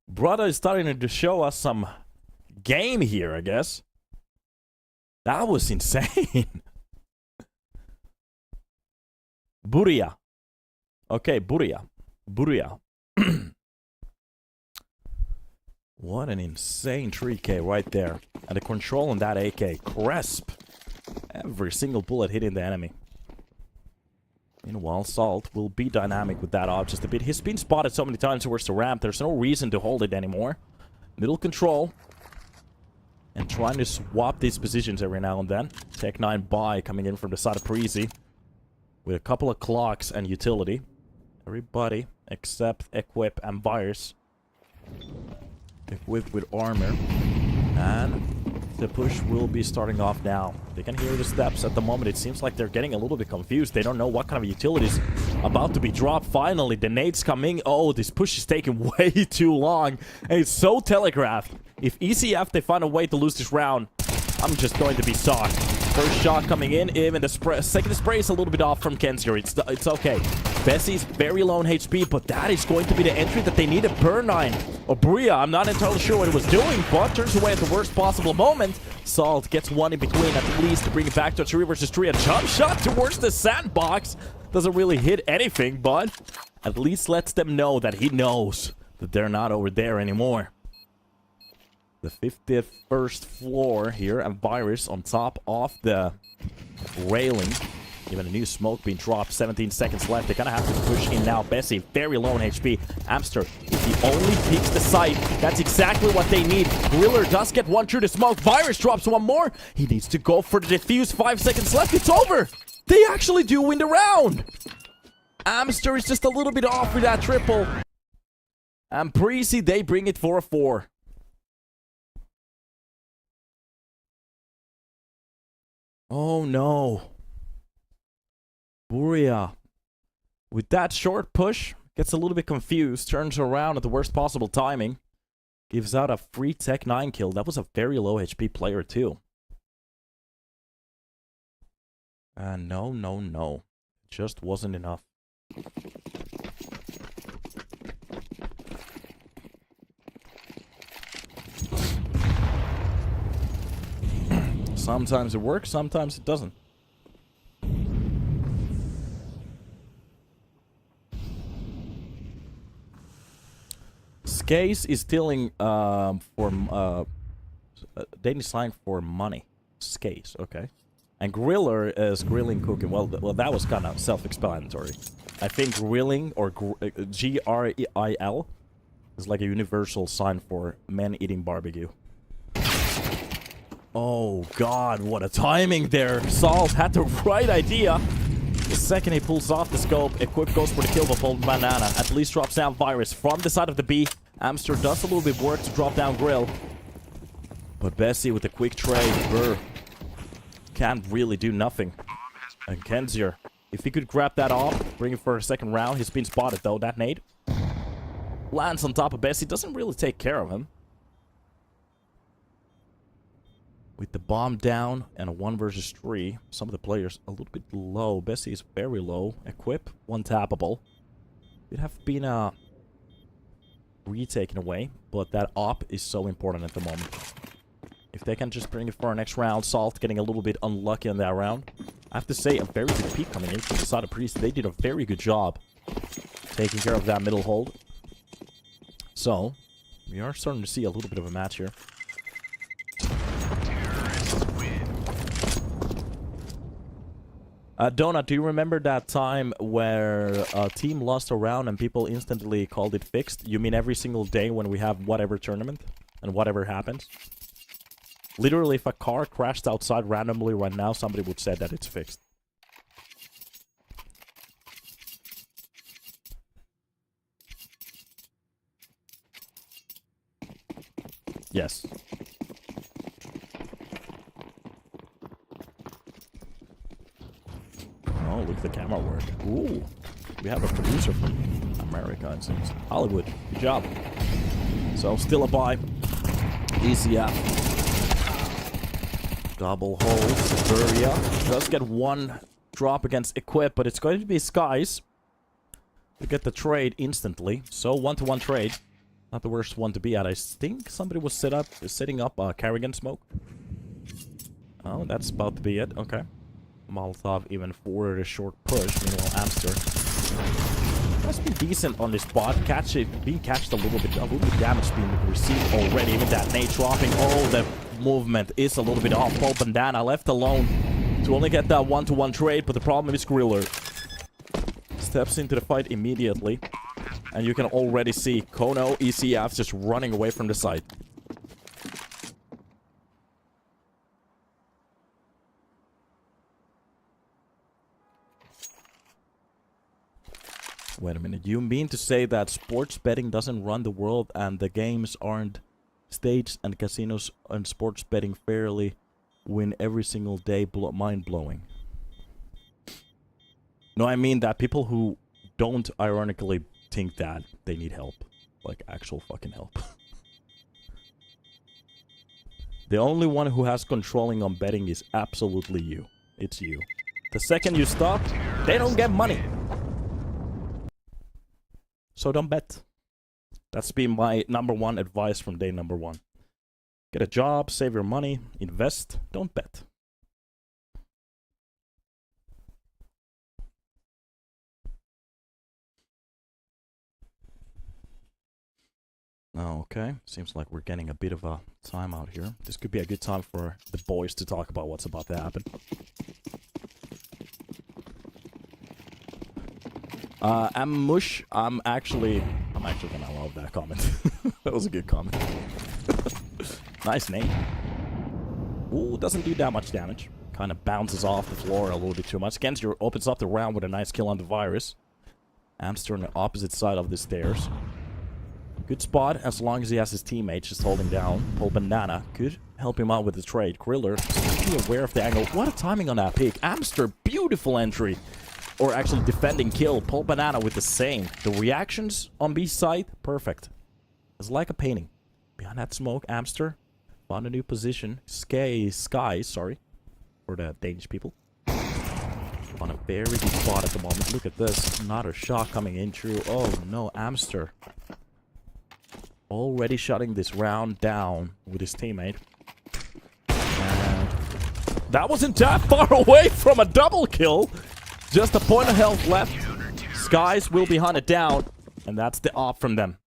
Brother is starting to show us some game here, I guess. That was insane. Buria. Okay, Buria. Buria. What an insane 3K right there. And the control on that AK. Crisp. Every single bullet hitting the enemy. Meanwhile, Salt will be dynamic with that op just a bit. He's been spotted so many times towards the ramp. There's no reason to hold it anymore. Middle control. And trying to swap these positions every now and then. Tech 9 buy coming in from the side of Preasy. With a couple of clocks and utility. Everybody except Equip and Virus. Equipped with armor. And the push will be starting off now. They can hear the steps at the moment. It seems like they're getting a little bit confused. They don't know what kind of utilities about to be dropped. Finally, the nades coming. Oh, this push is taking way too long. And it's so telegraphed. If ECF, they find a way to lose this round, I'm just going to be shocked. First shot coming in, even the second spray is a little bit off from Kensier. It's okay. Bessie's very low in HP, but that is going to be the entry that they needed. Per9 or Bria, I'm not entirely sure what it was doing, but turns away at the worst possible moment. Salt gets one in between at least to bring it back to a 3 versus 3. A jump shot towards the sandbox. Doesn't really hit anything, but at least lets them know that he knows that they're not over there anymore. The 51st floor here, and Virus on top of the railing. Even a new smoke being dropped, 17 seconds left. They're gonna have to push in now. Bessie, very low in HP. Amster, if he only peeks the site, that's exactly what they need. Griller does get one through the smoke. Virus drops one more. He needs to go for the defuse. 5 seconds left. It's over. They actually do win the round. Amster is just a little bit off with that triple. And Preasy, they bring it for a 4. Oh no. Buria, with that short push, gets a little bit confused, turns around at the worst possible timing, gives out a free Tech 9 kill. That was a very low HP player too. No. Just wasn't enough. Sometimes it works, sometimes it doesn't. Skaze is stealing for Danish slang for money. Skaze, okay. And Griller is grilling cooking. Well, that was kind of self-explanatory. I think grilling or G-R-I-L is like a universal sign for men eating barbecue. Oh god, what a timing there. Salt had the right idea. The second he pulls off the scope, Equip goes for the kill, but Bold Banana at least drops down Virus from the side of the B. Amster does a little bit of work to drop down Grill. But Bessie with a quick trade, Burr can't really do nothing. And Kensier, if he could grab that off, bring it for a second round. He's been spotted though, that nade. Lands on top of Bessie, doesn't really take care of him. With the bomb down and a 1 versus 3, some of the players a little bit low. Bessie is very low. Equip, 1 tappable. It have been a retaken away, but that op is so important at the moment. If they can just bring it for our next round, Salt getting a little bit unlucky on that round. I have to say, a very good peek coming in from the side of Priest. They did a very good job taking care of that middle hold. So, we are starting to see a little bit of a match here. Donut, do you remember that time where a team lost a round and people instantly called it fixed? You mean every single day when we have whatever tournament? and whatever happens. Literally, if a car crashed outside randomly right now, somebody would say that it's fixed. Yes. Oh, look at the camera work. Ooh. We have a producer from America, it seems. Hollywood. Good job. So, still a buy. ECF. Double hold. Severia. Does get one drop against Equip, but it's going to be Skies to get the trade instantly. So, one-to-one trade. Not the worst one to be at. I think somebody was setting up a Carrigan smoke. Oh, that's about to be it. Okay. Molotov even forwarded a short push. Meanwhile, Amster has been decent on this spot. Being catched a little bit damage being received already. Even that nade dropping. Oh, the movement is a little bit off. Paul Bandana left alone to only get that one-to-one trade, but the problem is Griller steps into the fight immediately. And you can already see Kono, ECF just running away from the site. Wait a minute. You mean to say that sports betting doesn't run the world and the games aren't staged and casinos and sports betting fairly win every single day? Mind-blowing. No, I mean that people who don't ironically think that they need help. Like, actual fucking help. The only one who has controlling on betting is absolutely you. It's you. The second you stop, they don't get money. So don't bet. That's been my #1 advice from day #1. Get a job, save your money, invest, don't bet. Okay, seems like we're getting a bit of a timeout here. This could be a good time for the boys to talk about what's about to happen. Mush, I'm actually gonna love that comment. That was a good comment. Nice name. Ooh, doesn't do that much damage. Kind of bounces off the floor a little bit too much. Genster opens up the round with a nice kill on the virus. Amster on the opposite side of the stairs. Good spot as long as he has his teammates just holding down. Paul Bandana could help him out with the trade. Kriller seems to be aware of the angle. What a timing on that pick. Amster, beautiful entry. Or actually defending kill. Paul Banana with the same. The reactions on B side, perfect. It's like a painting. Behind that smoke, Amster found a new position. Sky, sorry. For the Danish people. On a very good spot at the moment. Look at this. Not a shot coming in true. Oh no, Amster. Already shutting this round down with his teammate. And that wasn't that far away from a double kill. Just a point of health left. Skies will be hunted down. And that's the off from them.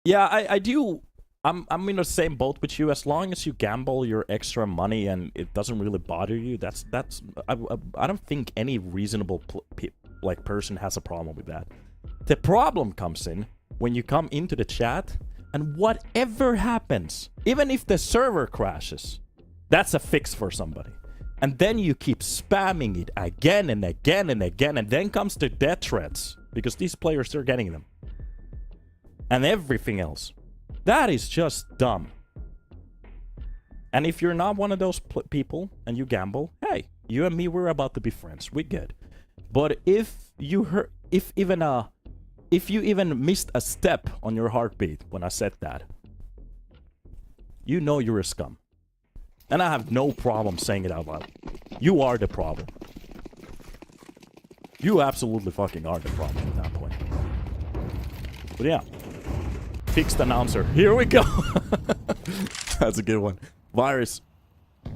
Yeah, I do. I'm in the same boat with you. As long as you gamble your extra money and it doesn't really bother you, I don't think any reasonable person has a problem with that. The problem comes in when you come into the chat and whatever happens, even if the server crashes, that's a fix for somebody. And then you keep spamming it again and again and again, and then comes the death threats because these players are getting them. And everything else. That is just dumb. And if you're not one of those people and you gamble, hey, you and me, we're about to be friends. We're good. But if you even missed a step on your heartbeat when I said that, you know you're a scum. And I have no problem saying it out loud. You are the problem. You absolutely fucking are the problem at that point. But yeah. Fixed announcer. Here we go. That's a good one. Virus.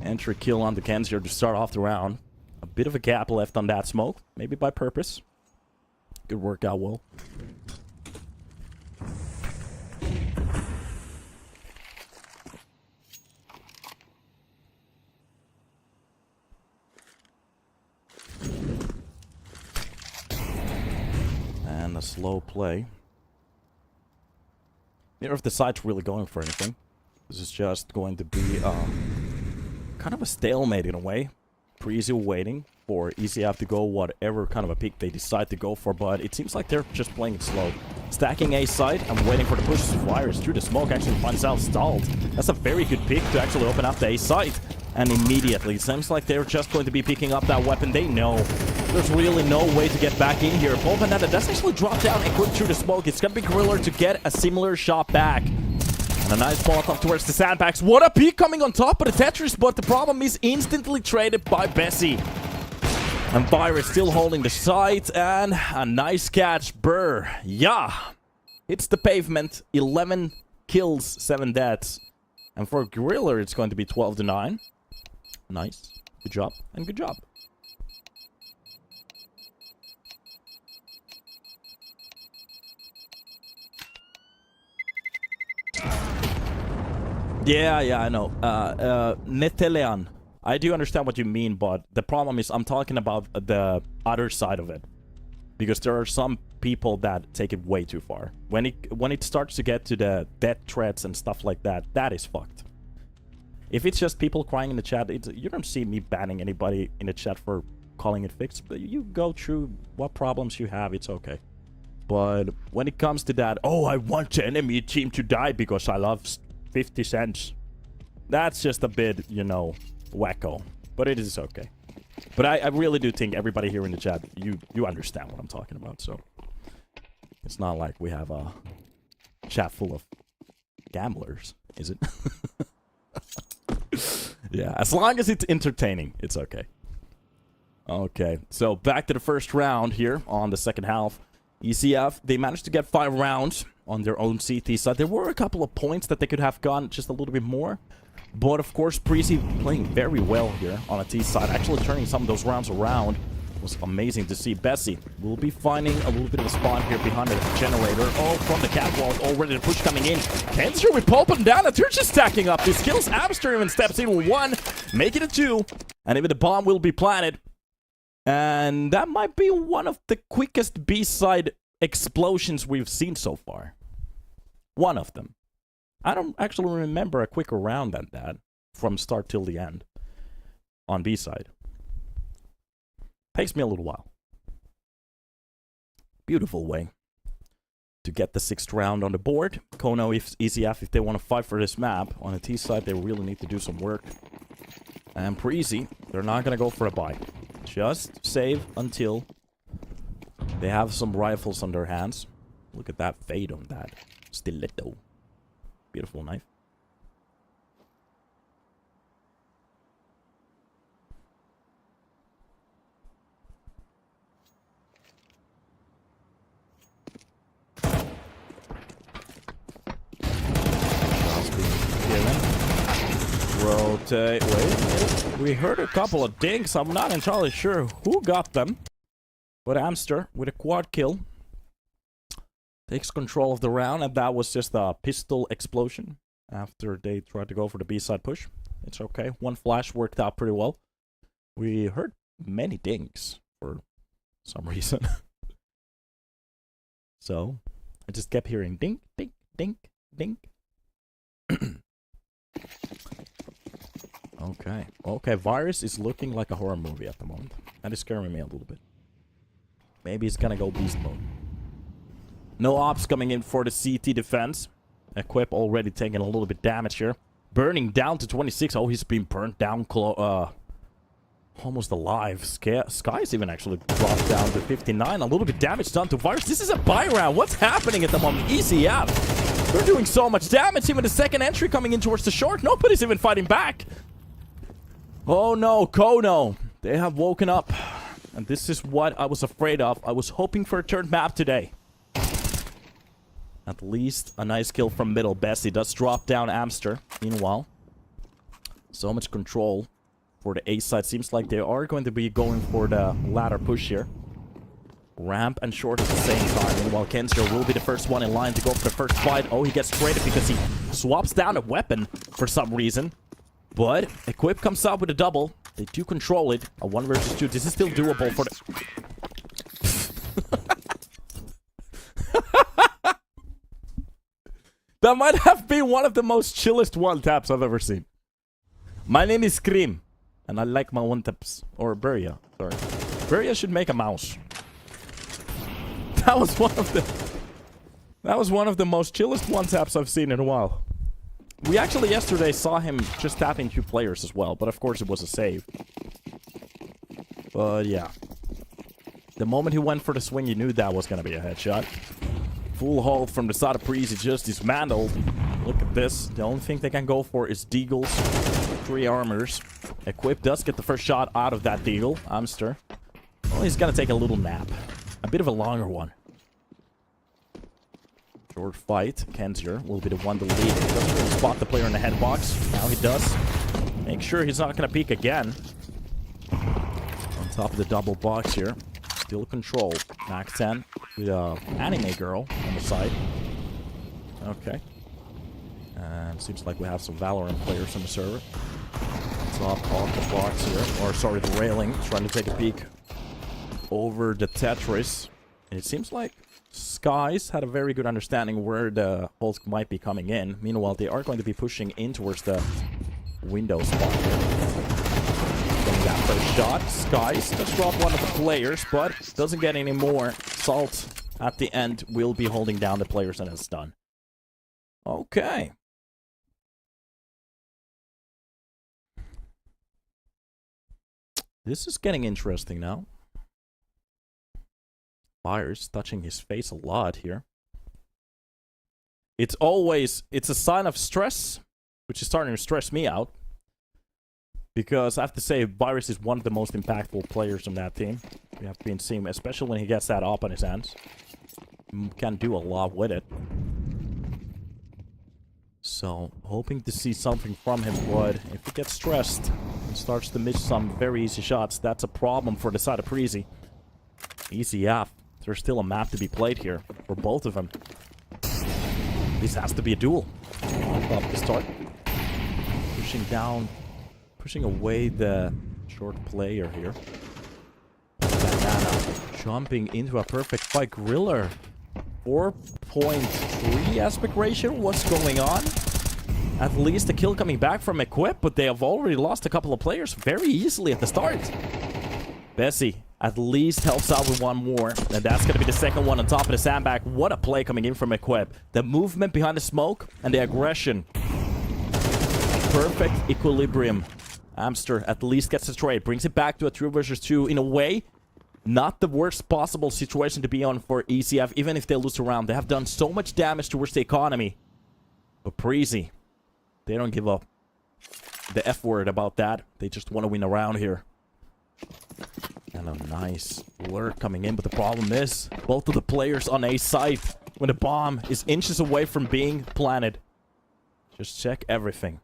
Entry kill on the Kens here to start off the round. A bit of a gap left on that smoke. Maybe by purpose. Could work out well. a slow play. Neither of the sides really going for anything. This is just going to be kind of a stalemate in a way. Preasy waiting for ECF to go whatever kind of a pick they decide to go for, but it seems like they're just playing it slow. Stacking A side and waiting for the push. Virus through the smoke actually finds out stalled. That's a very good pick to actually open up the A side. And immediately, it seems like they're just going to be picking up that weapon. They know there's really no way to get back in here. Bolvanetta does actually drop down and quick through the smoke. It's going to be Griller to get a similar shot back. And a nice ball up towards the sandbags. What a peek coming on top of the Tetris, but the problem is instantly traded by Bessie. And Virus still holding the side, and a nice catch. Burr, yeah, hits the pavement. 11 kills, 7 deaths. And for Griller, it's going to be 12-9. Nice. Good job, and good job. Yeah, I know. Netelean. I do understand what you mean, but the problem is I'm talking about the other side of it. Because there are some people that take it way too far. When it starts to get to the death threats and stuff like that, that is fucked. If it's just people crying in the chat, you don't see me banning anybody in the chat for calling it fixed. But you go through what problems you have, it's okay. But when it comes to that, oh, I want the enemy team to die because I love 50 cents. That's just a bit, you know, wacko. But it is okay. But I really do think everybody here in the chat, you understand what I'm talking about. So it's not like we have a chat full of gamblers, is it? Yeah, as long as it's entertaining, it's okay. Okay, so back to the first round here on the second half. ECF, they managed to get 5 rounds on their own CT side. There were a couple of points that they could have gone just a little bit more. But of course, Preasy playing very well here on a T side. Actually turning some of those rounds around was amazing to see. Bessie will be finding a little bit of a spot here behind the generator. Oh, from the catwalk, already the push coming in. Kenzer with Pulp and Dana. They're just stacking up. This kills Amster even steps in with 1. Make it a 2. And even the bomb will be planted. And that might be one of the quickest B-side explosions we've seen so far. One of them. I don't actually remember a quicker round than that from start till the end on B-side. Takes me a little while. Beautiful way to get the 6th round on the board. Kono, if ECF, if they want to fight for this map on the T side, they really need to do some work. And Preasy, they're not going to go for a buy. Just save until they have some rifles on their hands. Look at that fade on that stiletto. Beautiful knife. Rotate. Wait. We heard a couple of dinks. I'm not entirely sure who got them. But Amster with a quad kill takes control of the round, and that was just a pistol explosion after they tried to go for the B-side push. It's okay. 1 flash worked out pretty well. We heard many dinks for some reason. So I just kept hearing dink, dink, dink, dink. Okay, Virus is looking like a horror movie at the moment. That is scaring me a little bit. Maybe he's gonna go beast mode. No ops coming in for the CT defense. Equip already taking a little bit damage here. Burning down to 26. Oh, he's been burnt down almost alive. Sky's even actually dropped down to 59. A little bit damage done to Virus. This is a buy round. What's happening at the moment? ECF. They're doing so much damage. Even the second entry coming in towards the short. Nobody's even fighting back. Oh no, Kono. They have woken up. And this is what I was afraid of. I was hoping for a third map today. At least a nice kill from middle. Bessie does drop down Amster. Meanwhile, so much control for the A side. Seems like they are going to be going for the ladder push here. Ramp and short at the same time. Meanwhile, Kenzer will be the first one in line to go for the first fight. Oh, he gets traded because he swaps down a weapon for some reason. But Equip comes out with a double. They do control it. A 1 versus 2. This is still doable for the... That might have been one of the most chillest one-taps I've ever seen. My name is Scream, and I like my one-taps. Or Beria, sorry. Beria should make a mouse. That was one of the most chillest one-taps I've seen in a while. We actually yesterday saw him just tapping 2 players as well, but of course it was a save. But yeah. The moment he went for the swing, you knew that was going to be a headshot. Full hold from the side of Preasy, just dismantled. Look at this. The only thing they can go for is Deagles. 3 armors. Equip does get the first shot out of that Deagle. Amster. Well, he's going to take a little nap. A bit of a longer one. Short fight. Kenzier will be the one to lead. He doesn't really spot the player in the head box. Now he does. Make sure he's not going to peek again. On top of the double box here. Still control. Max 10 with anime girl on the side. Okay. And seems like we have some Valorant players on the server. Top off the box here. Or sorry, the railing. Trying to take a peek over the Tetris. And it seems like Skies had a very good understanding where the holes might be coming in. Meanwhile, they are going to be pushing in towards the window spot here. Getting that first shot. Skies does drop one of the players, but doesn't get any more. Salt at the end will be holding down the players, and it's done. Okay. This is getting interesting now. Fire's touching his face a lot here. It's a sign of stress, which is starting to stress me out. Because I have to say, Virus is one of the most impactful players on that team. We have been seeing, especially when he gets that op on his hands. Can do a lot with it. So, hoping to see something from him, but if he gets stressed and starts to miss some very easy shots, that's a problem for the side of Preasy. ECF. There's still a map to be played here for both of them. This has to be a duel. Up to start. Pushing down. Pushing away the short player here. Banana jumping into a perfect fight. Griller. 4.3 aspect ratio. What's going on? At least a kill coming back from Equip, but they have already lost a couple of players very easily at the start. Bessie at least helps out with one more. And that's going to be the second one on top of the sandbag. What a play coming in from Equip. The movement behind the smoke and the aggression. Perfect equilibrium. Amster at least gets the trade. Brings it back to a 2 versus 2. In a way, not the worst possible situation to be on for ECF. Even if they lose a round. They have done so much damage towards the economy. But Preasy, they don't give up the F word about that. They just want to win a round here. And a nice lurk coming in. But the problem is, both of the players on A side, when the bomb is inches away from being planted. Just check everything.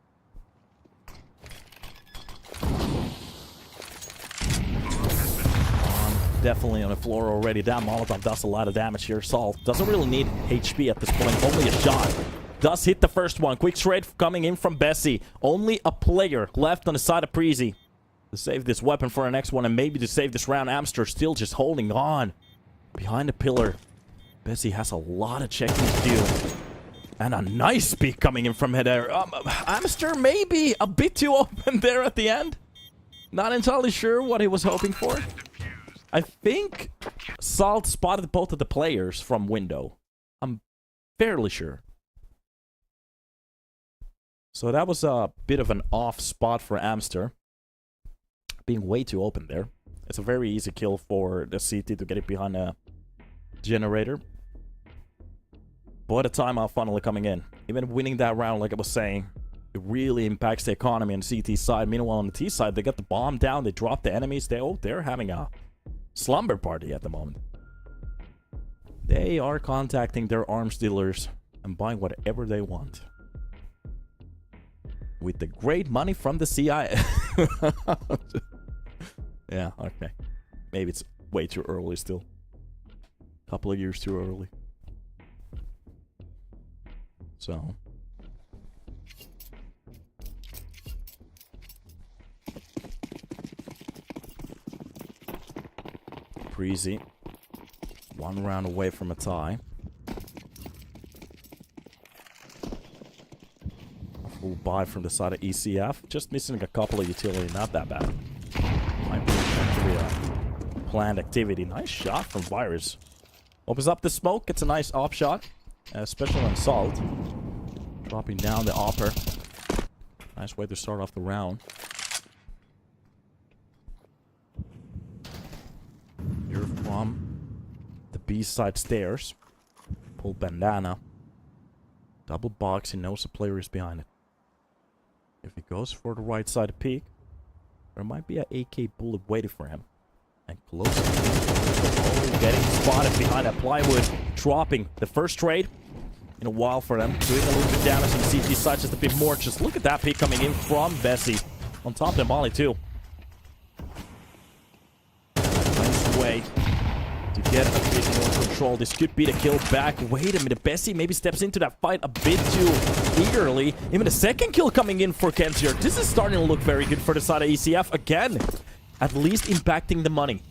Definitely on the floor already. That Molotov does a lot of damage here. Salt doesn't really need HP at this point. Only a shot. Does hit the first one. Quick trade coming in from Bessie. Only a player left on the side of Preasy to save this weapon for the next one, and maybe to save this round. Amster still just holding on behind the pillar. Bessie has a lot of checking to do. And a nice peek coming in from there. Amster maybe a bit too open there at the end. Not entirely sure what he was hoping for. I think Salt spotted both of the players from window. I'm fairly sure. So that was a bit of an off spot for Amster. Being way too open there. It's a very easy kill for the CT to get it behind a generator. But a timeout finally coming in. Even winning that round, like I was saying, it really impacts the economy on the CT side. Meanwhile, on the T side, they got the bomb down. They drop the enemies. They're having a slumber party at the moment. They are contacting their arms dealers and buying whatever they want. With the great money from the CIA. Yeah, okay. Maybe it's way too early still. Couple of years too early. So. Preasy. One round away from a tie. Full buy from the side of ECF. Just missing a couple of utility, not that bad. Might be actually a planned activity. Nice shot from Virus. Opens up the smoke, gets a nice op shot. Special on Salt. Dropping down the opper. Nice way to start off the round. Here from the B-side stairs. Pull bandana. Double box, he knows the player is behind it. If he goes for the right side peek, there might be an AK bullet waiting for him. And close. Oh, getting spotted behind that plywood. Dropping the first trade in a while for them. Doing a little bit of damage on the CT side, just a bit more. Just look at that peek coming in from Bessie. On top of the Molly too. Nice way to get a bit more control. This could be the kill back. Wait a minute, Bessie maybe steps into that fight a bit too eagerly. Even the second kill coming in for Kenzier. This is starting to look very good for the side of ECF again. At least impacting the money.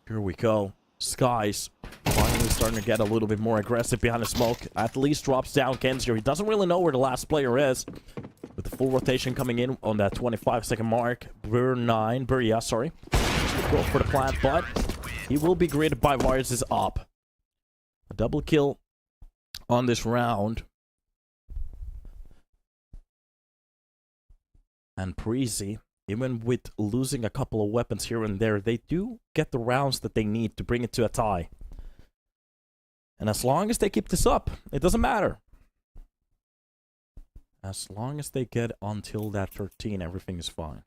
Here we go. Skies finally starting to get a little bit more aggressive behind the smoke. At least drops down Kenzier. He doesn't really know where the last player is. With the full rotation coming in on that 25-second mark. Buria, sorry. Go for the plant, but he will be greeted by Virus' up. A double kill on this round. And Preasy, even with losing a couple of weapons here and there, they do get the rounds that they need to bring it to a tie. And as long as they keep this up, it doesn't matter. As long as they get until that 13, everything is fine.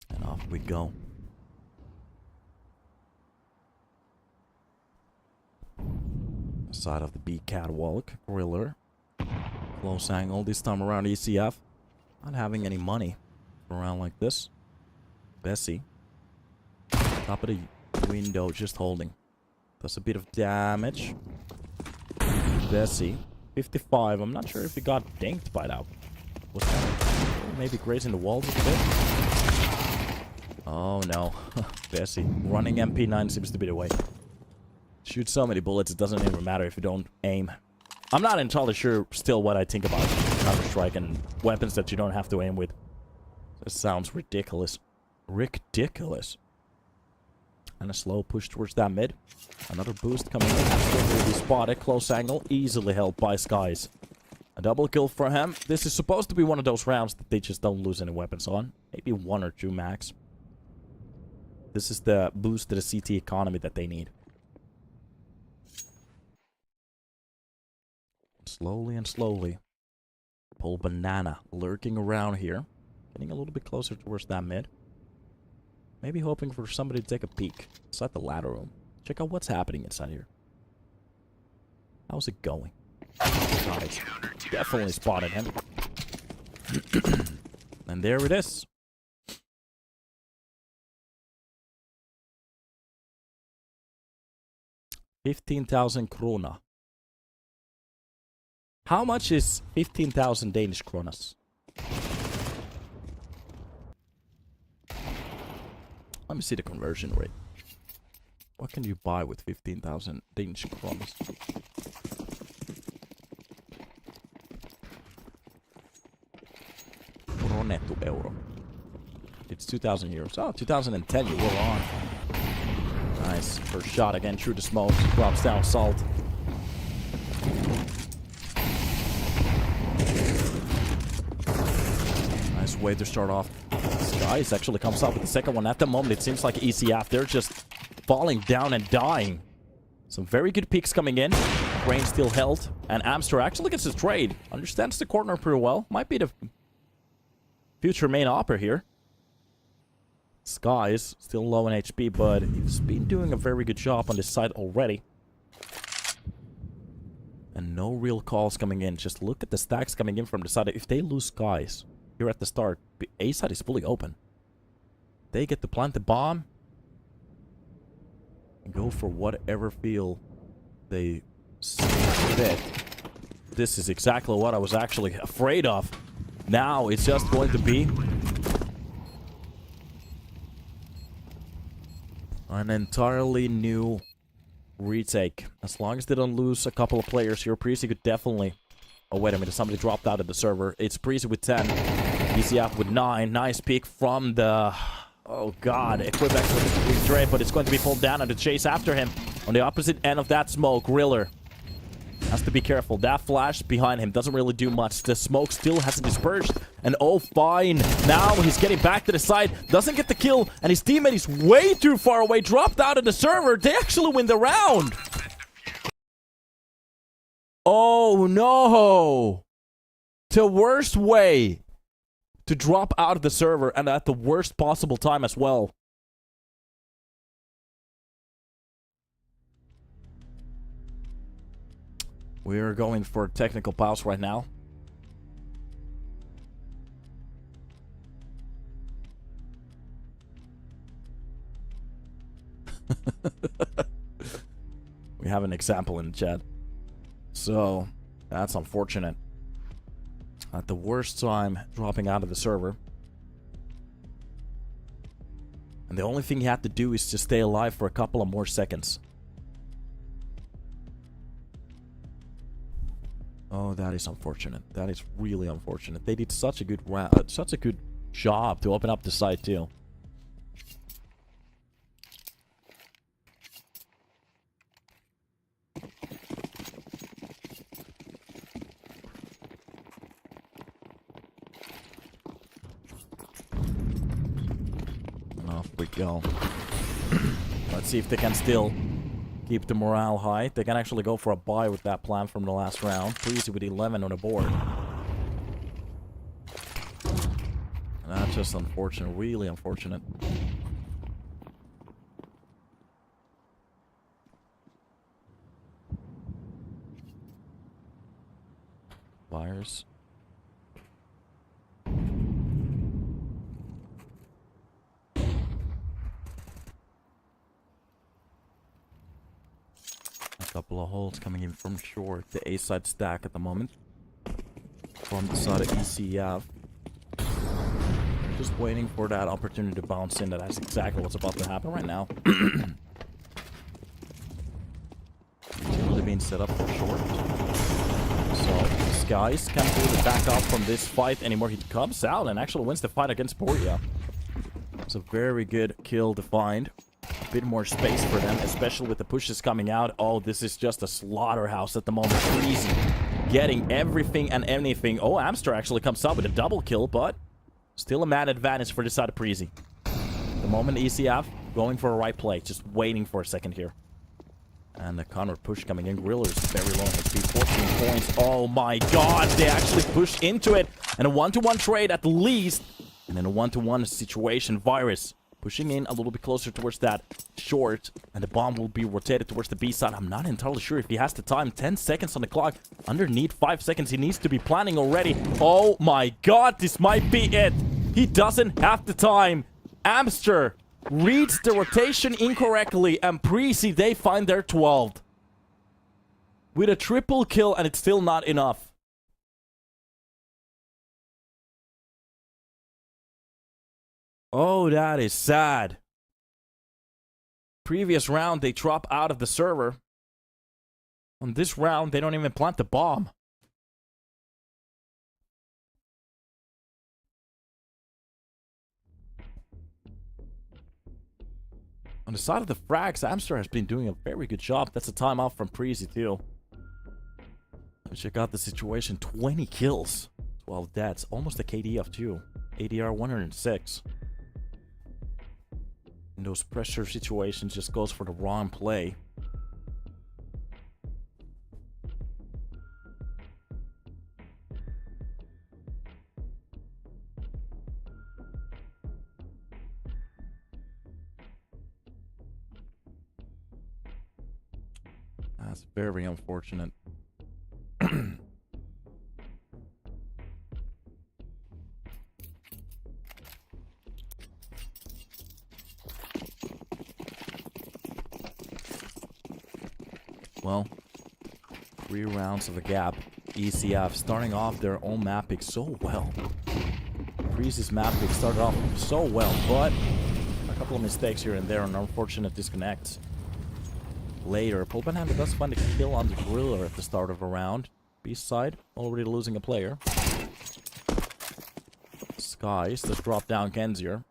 And off we go. Side of the B catwalk. Griller. Close angle this time around ECF. Not having any money for a round like this. Bessie. Top of the window, just holding. Does a bit of damage. Bessie. 55. I'm not sure if he got dinked by that. Was that maybe grazing the walls a bit? Oh no. Bessie. Running MP9 seems to be the way. Shoot so many bullets, it doesn't even matter if you don't aim. I'm not entirely sure still what I think about Counter-Strike and weapons that you don't have to aim with. This sounds ridiculous. Ridiculous. And a slow push towards that mid. Another boost coming in. Absolutely spotted. Close angle. Easily held by Skies. A double kill for him. This is supposed to be one of those rounds that they just don't lose any weapons on. Maybe one or two max. This is the boost to the CT economy that they need. Slowly and slowly. Pull banana. Lurking around here. Getting a little bit closer towards that mid. Maybe hoping for somebody to take a peek inside the ladder room. Check out what's happening inside here. How's it going? Nice. Definitely spotted him. And there it is. $15,000 krona. How much is 15,000 Danish kronas? Let me see the conversion rate. What can you buy with 15,000 Danish kronas? Netto euro. It's 2,000 euros. Oh, 2010, you were on. Nice. First shot again through the smoke. Drops down Salt. Nice way to start off. Skies actually comes up with the second one. At the moment, it seems like ECF, they're just falling down and dying. Some very good picks coming in. Rain still held. And Amster actually gets his trade. Understands the corner pretty well. Might be the future main opera here. Skies still low in HP, but he's been doing a very good job on this side already. And no real calls coming in. Just look at the stacks coming in from the side. If they lose Skies here at the start, A side is fully open. They get to plant the bomb and go for whatever field they see fit. This is exactly what I was actually afraid of. Now it's just going to be An entirely new retake. As long as they don't lose a couple of players here, Preasy could definitely... Oh, wait a minute. Somebody dropped out of the server. It's Preasy with 10. ECF with 9. Nice pick from the... Oh, God. Equipex with the trade, but it's going to be pulled down and the chase after him. On the opposite end of that smoke, Riller has to be careful. That flash behind him doesn't really do much. The smoke still hasn't dispersed. And oh, fine. Now he's getting back to the side. Doesn't get the kill. And his teammate is way too far away. Dropped out of the server. They actually win the round. Oh, no. The worst way to drop out of the server. And at the worst possible time as well. We're going for a technical pause right now. We have an example in the chat. So, that's unfortunate. At the worst time, dropping out of the server. And the only thing you have to do is just stay alive for a couple of more seconds. Oh, that is unfortunate. That is really unfortunate. They did such a good job to open up the site too. Off we go. Let's see if they can still keep the morale high. They can actually go for a buy with that plan from the last round. Preasy with 11 on the board. That's just unfortunate. Really unfortunate. Buyers. Couple of holes coming in from short. The A side stack at the moment. From the side of ECF. Just waiting for that opportunity to bounce in. That's exactly what's about to happen right now. Usually being set up for short. So Skies can't really back up from this fight anymore. He comes out and actually wins the fight against Boria. It's a very good kill to find. A bit more space for them, especially with the pushes coming out. Oh, this is just a slaughterhouse at the moment. Preasy getting everything and anything. Oh, Amster actually comes up with a double kill, but still a mad advantage for this side of Preasy. The moment ECF going for a right play, just waiting for a second here. And the counter push coming in. Griller's very low HP, 14 points. Oh my god, they actually push into it. And a one-to-one trade at least. And then a one-to-one situation. Virus pushing in a little bit closer towards that short. And the bomb will be rotated towards the B side. I'm not entirely sure if he has the time. 10 seconds on the clock. Underneath 5 seconds. He needs to be planning already. Oh my god, this might be it. He doesn't have the time. Amster reads the rotation incorrectly. And Preasy, they find their 12th. With a triple kill, and it's still not enough. Oh, that is sad. Previous round, they drop out of the server. On this round, they don't even plant the bomb. On the side of the frags, Amster has been doing a very good job. That's a timeout from Preasy, too. Check out the situation. 20 kills. 12 deaths. Almost a KD of 2. ADR 106. In those pressure situations, just goes for the wrong play. That's very unfortunate. Well, 3 rounds of a gap. ECF starting off their own map pick so well. Preasy's map pick started off so well, but a couple of mistakes here and there, and unfortunate disconnects. Later, Polbenhand does find a kill on the Griller at the start of a round. B-side, already losing a player. Skies just drop down Kenzier.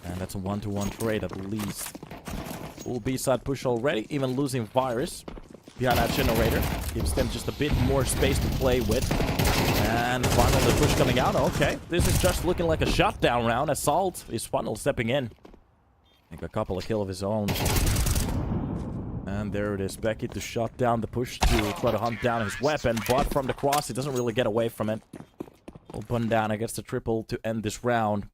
And that's a 1-to-1 trade at least. Full B-side push already, even losing Virus behind that generator. Gives them just a bit more space to play with. And finally the push coming out. Okay, this is just looking like a shutdown round. Assault is Funnel stepping in. Make a couple of kills of his own. And there it is. Becky to shut down the push to try to hunt down his weapon. But from the cross, he doesn't really get away from it. Bandana gets the triple to end this round.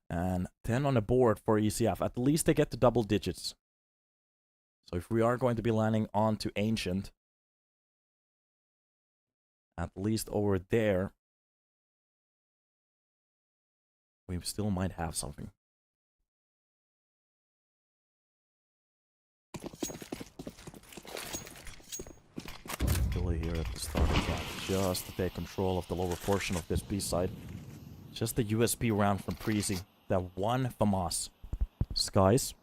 And 10 on the board for ECF. At least they get to double digits. So if we are going to be landing onto Ancient, at least over there, we still might have something. Billy here at the start of that, just to take control of the lower portion of this B-side. Just the USP round from Preasy. That one FAMAS. Skies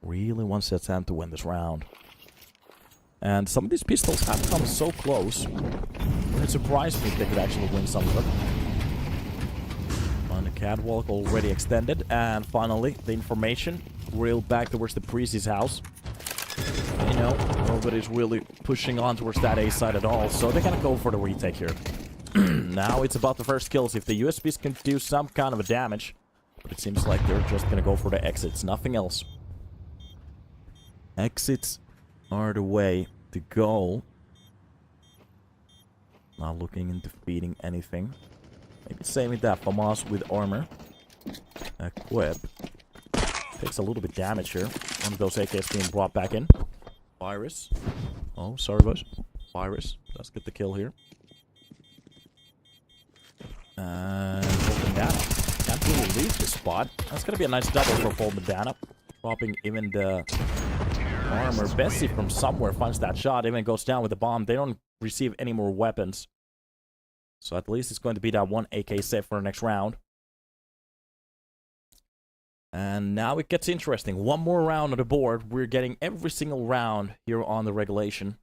really wants that time to win this round. And some of these pistols have come so close. It surprised me if they could actually win some of them. On the catwalk already extended. And finally, the information reeled back towards the Preasy's house. You know, nobody's really pushing on towards that A side at all. So they're gonna go for the retake here. Now it's about the first kills. If the USPs can do some kind of a damage. But it seems like they're just gonna go for the exits. Nothing else. Exits are the way to go. Not looking into feeding anything. Maybe saving that FAMAS with armor. Equip. Takes a little bit damage here. One of those AKs being brought back in. Virus. Oh, sorry, boys. Virus does get the kill here. And Bandana can't really leave this spot. That's gonna be a nice double for Full Bandana. Dropping even the armor. Bessie from somewhere finds that shot. Even goes down with the bomb. They don't receive any more weapons. So at least it's going to be that one AK save for the next round. And now it gets interesting. One more round on the board. We're getting every single round here on the regulation.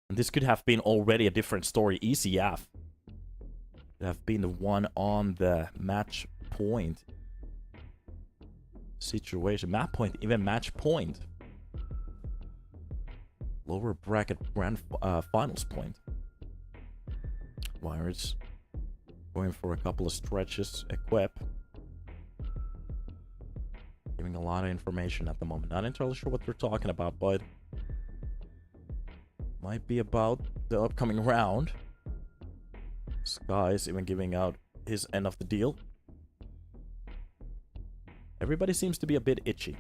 And this could have been already a different story. ECF could have been the one on the match point situation. Map point, even match point. Lower bracket grand finals point. Wires going for a couple of stretches. Equip. Giving a lot of information at the moment. Not entirely sure what they're talking about, but might be about the upcoming round. Sky's even giving out his end of the deal. Everybody seems to be a bit itchy.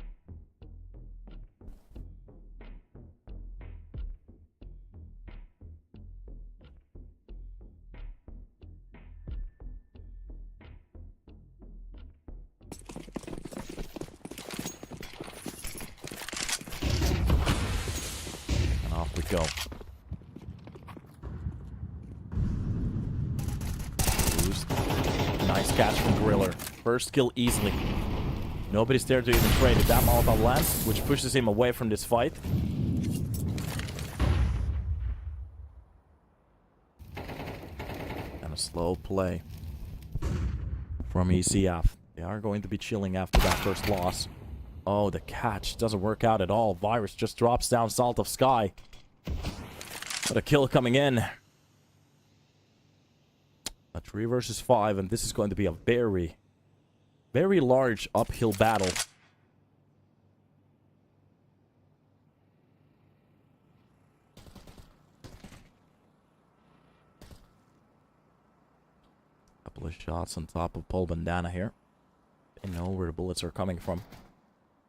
Go. Nice catch from Griller. First kill easily. Nobody's there to even trade it. That Molotov lands, which pushes him away from this fight. And a slow play from ECF. They are going to be chilling after that first loss. Oh, the catch doesn't work out at all. Virus just drops down Salt of Sky. But a kill coming in. A 3 versus 5, and this is going to be a very, very large uphill battle. Couple of shots on top of Paul Bandana here. They know where the bullets are coming from.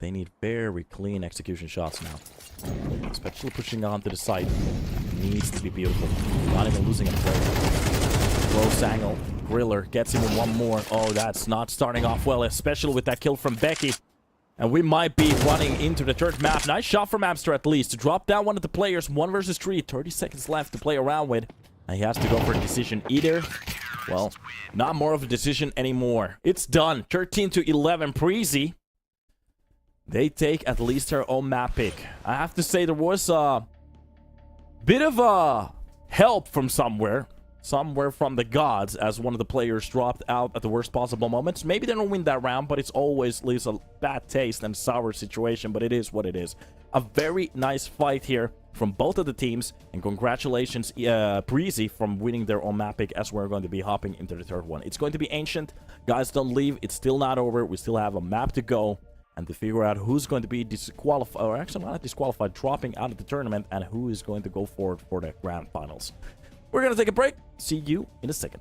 They need very clean execution shots now. Especially pushing on to the side. Needs to be beautiful. Not even losing a play. Close angle. Griller gets him in one more. Oh, that's not starting off well. Especially with that kill from Becky. And we might be running into the third map. Nice shot from Amster at least to drop down one of the players. 1 versus 3. 30 seconds left to play around with. And he has to go for a decision either. Well, not more of a decision anymore. It's done. 13 to 11. Preasy. They take at least their own map pick. I have to say there was a bit of a help from somewhere. Somewhere from the gods, as one of the players dropped out at the worst possible moments. Maybe they don't win that round, but it's always leaves a bad taste and sour situation, but it is what it is. A very nice fight here from both of the teams, and congratulations Preasy from winning their own map pick, as we're going to be hopping into the third one. It's going to be Ancient. Guys, don't leave. It's still not over. We still have a map to go, and to figure out who's going to be disqualified, or actually not disqualified, dropping out of the tournament, and who is going to go forward for the grand finals. We're going to take a break. See you in a second.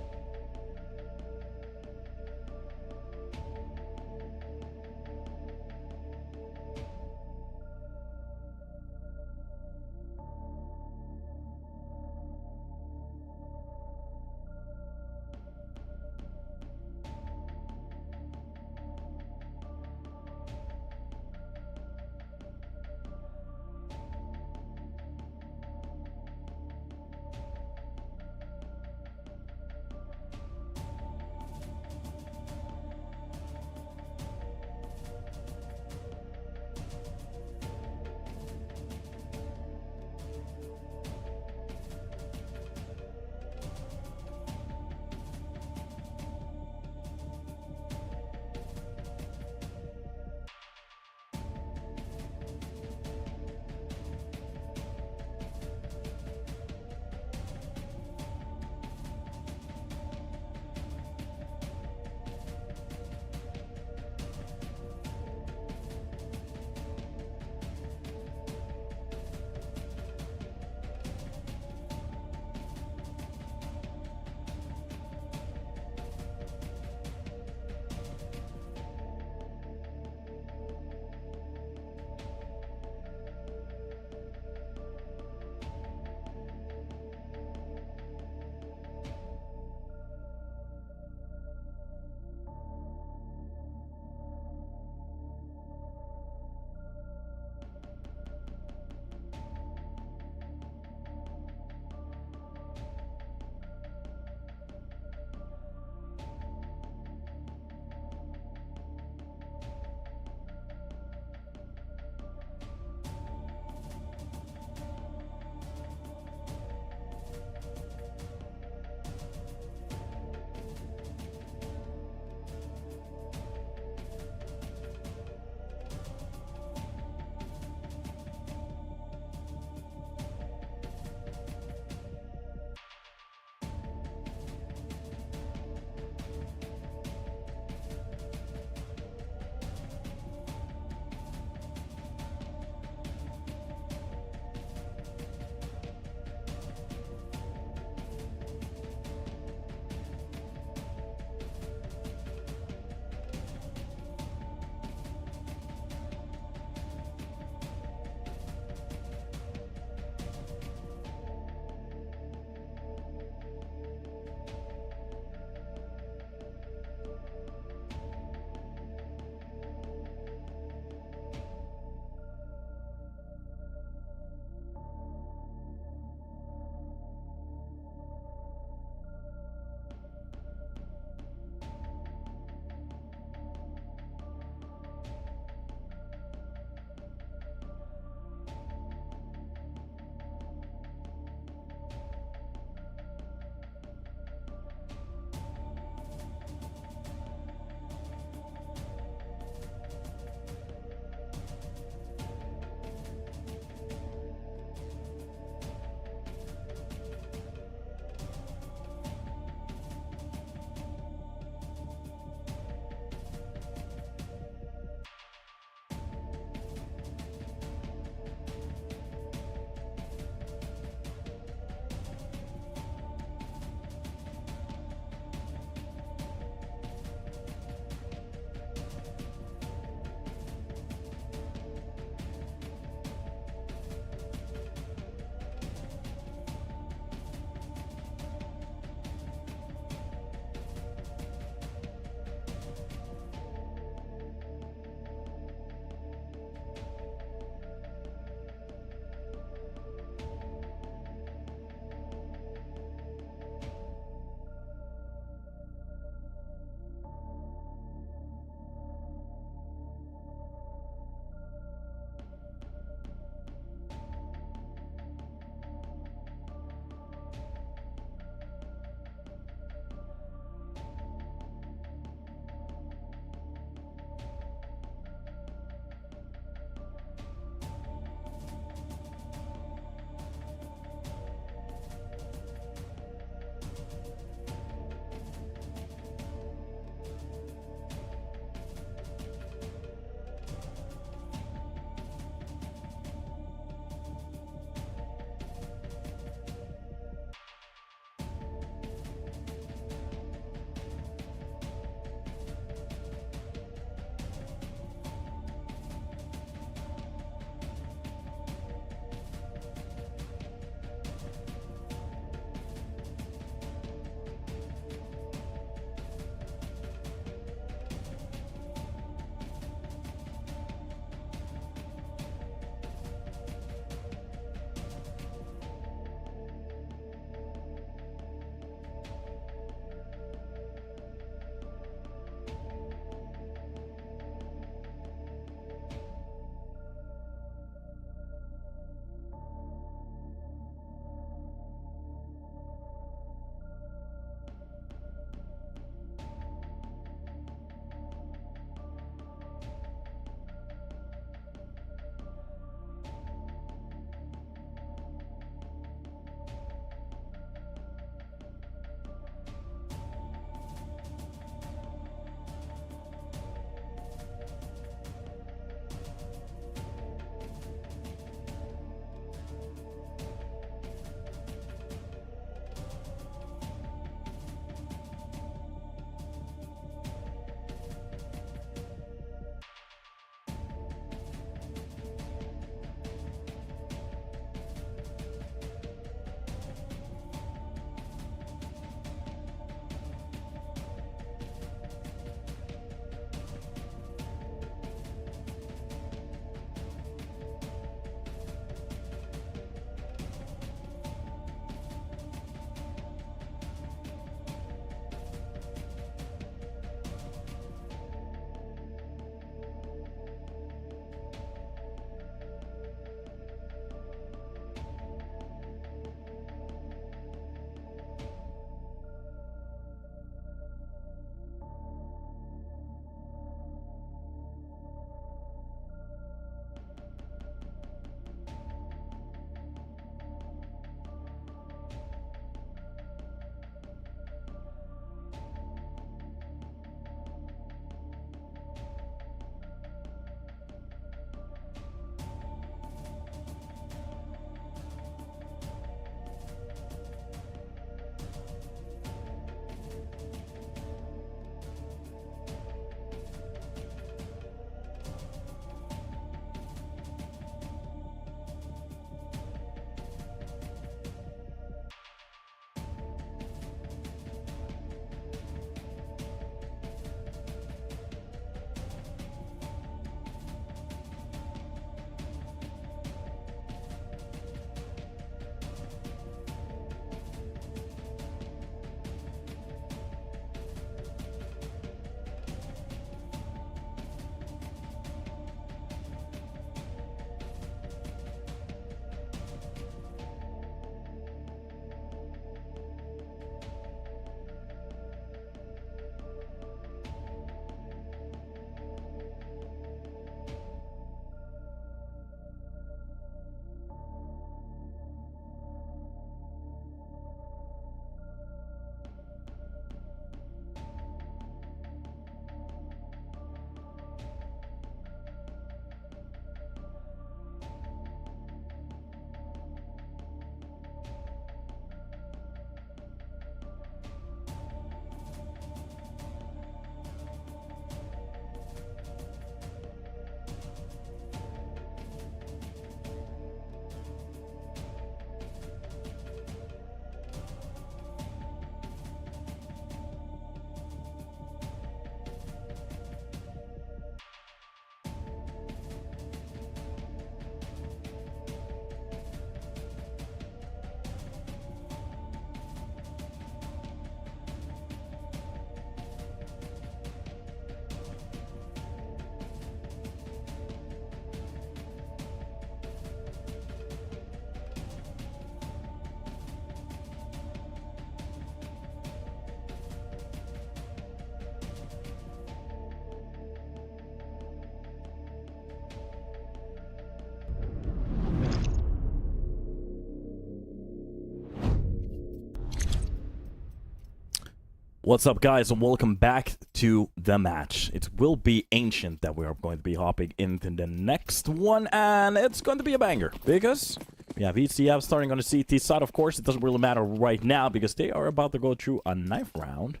What's up, guys, and welcome back to the match. It will be Ancient that we are going to be hopping into the next one, and it's going to be a banger because we have ECF starting on the CT side. Of course, it doesn't really matter right now because they are about to go through a knife round.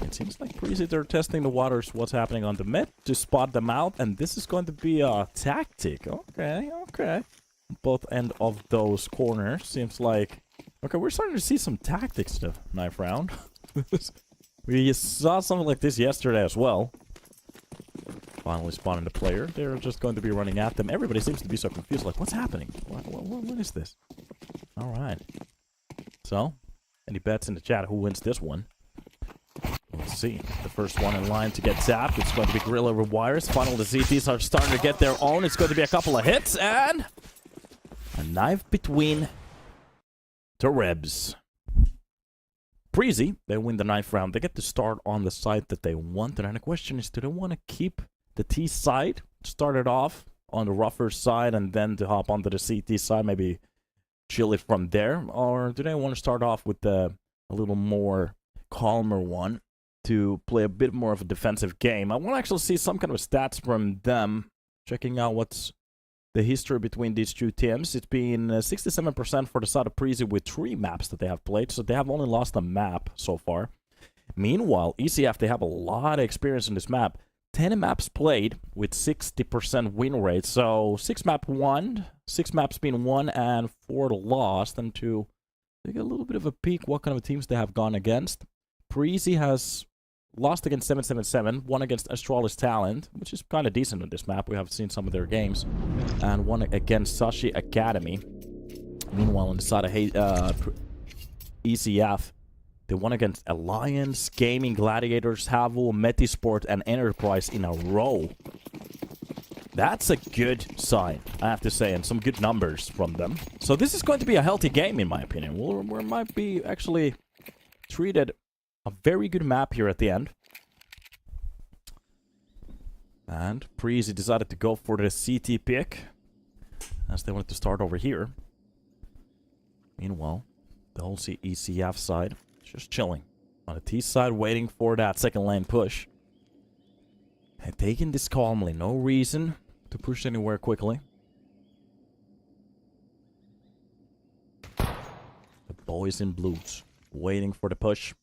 It seems like Preasy, they're testing the waters, what's happening on the mid to spot them out, and this is going to be a tactic. Okay. Both end of those corners seems like... Okay, we're starting to see some tactics to knife round. We saw something like this yesterday as well. Finally spawning the player. They're just going to be running at them. Everybody seems to be so confused. Like, what's happening? What is this? Alright. So, any bets in the chat? Who wins this one? Let's see. The first one in line to get tapped. It's going to be Gorilla with Wires. Finally, the CTs are starting to get their own. It's going to be a couple of hits. And a knife between the Rebs. Preasy, they win the knife round. They get to start on the side that they want. And the question is, do they want to keep the T side, start it off on the rougher side, and then to hop onto the CT side, maybe chill it from there? Or do they want to start off with a little more calmer one to play a bit more of a defensive game? I want to actually see some kind of stats from them, checking out what's the history between these two teams. It's been 67% for the side of Preasy with 3 maps that they have played, so they have only lost a map so far. Meanwhile, ECF, they have a lot of experience in this map. 10 maps played with 60% win rate, so 6 maps being won and 4 lost. And to take a little bit of a peek what kind of teams they have gone against. Preasy has lost against 777, won against Astralis Talent, which is kind of decent on this map. We have seen some of their games. And won against Sashi Academy. Meanwhile, on the side of ECF, they won against Alliance, Gaming, Gladiators, Havu, Metisport, and Enterprise in a row. That's a good sign, I have to say, and some good numbers from them. So this is going to be a healthy game, in my opinion. We might be actually treated a very good map here at the end. And Preasy decided to go for the CT pick, as they wanted to start over here. Meanwhile, the whole ECF side just chilling on the T side, waiting for that second lane push. And taking this calmly, no reason to push anywhere quickly. The boys in blues waiting for the push.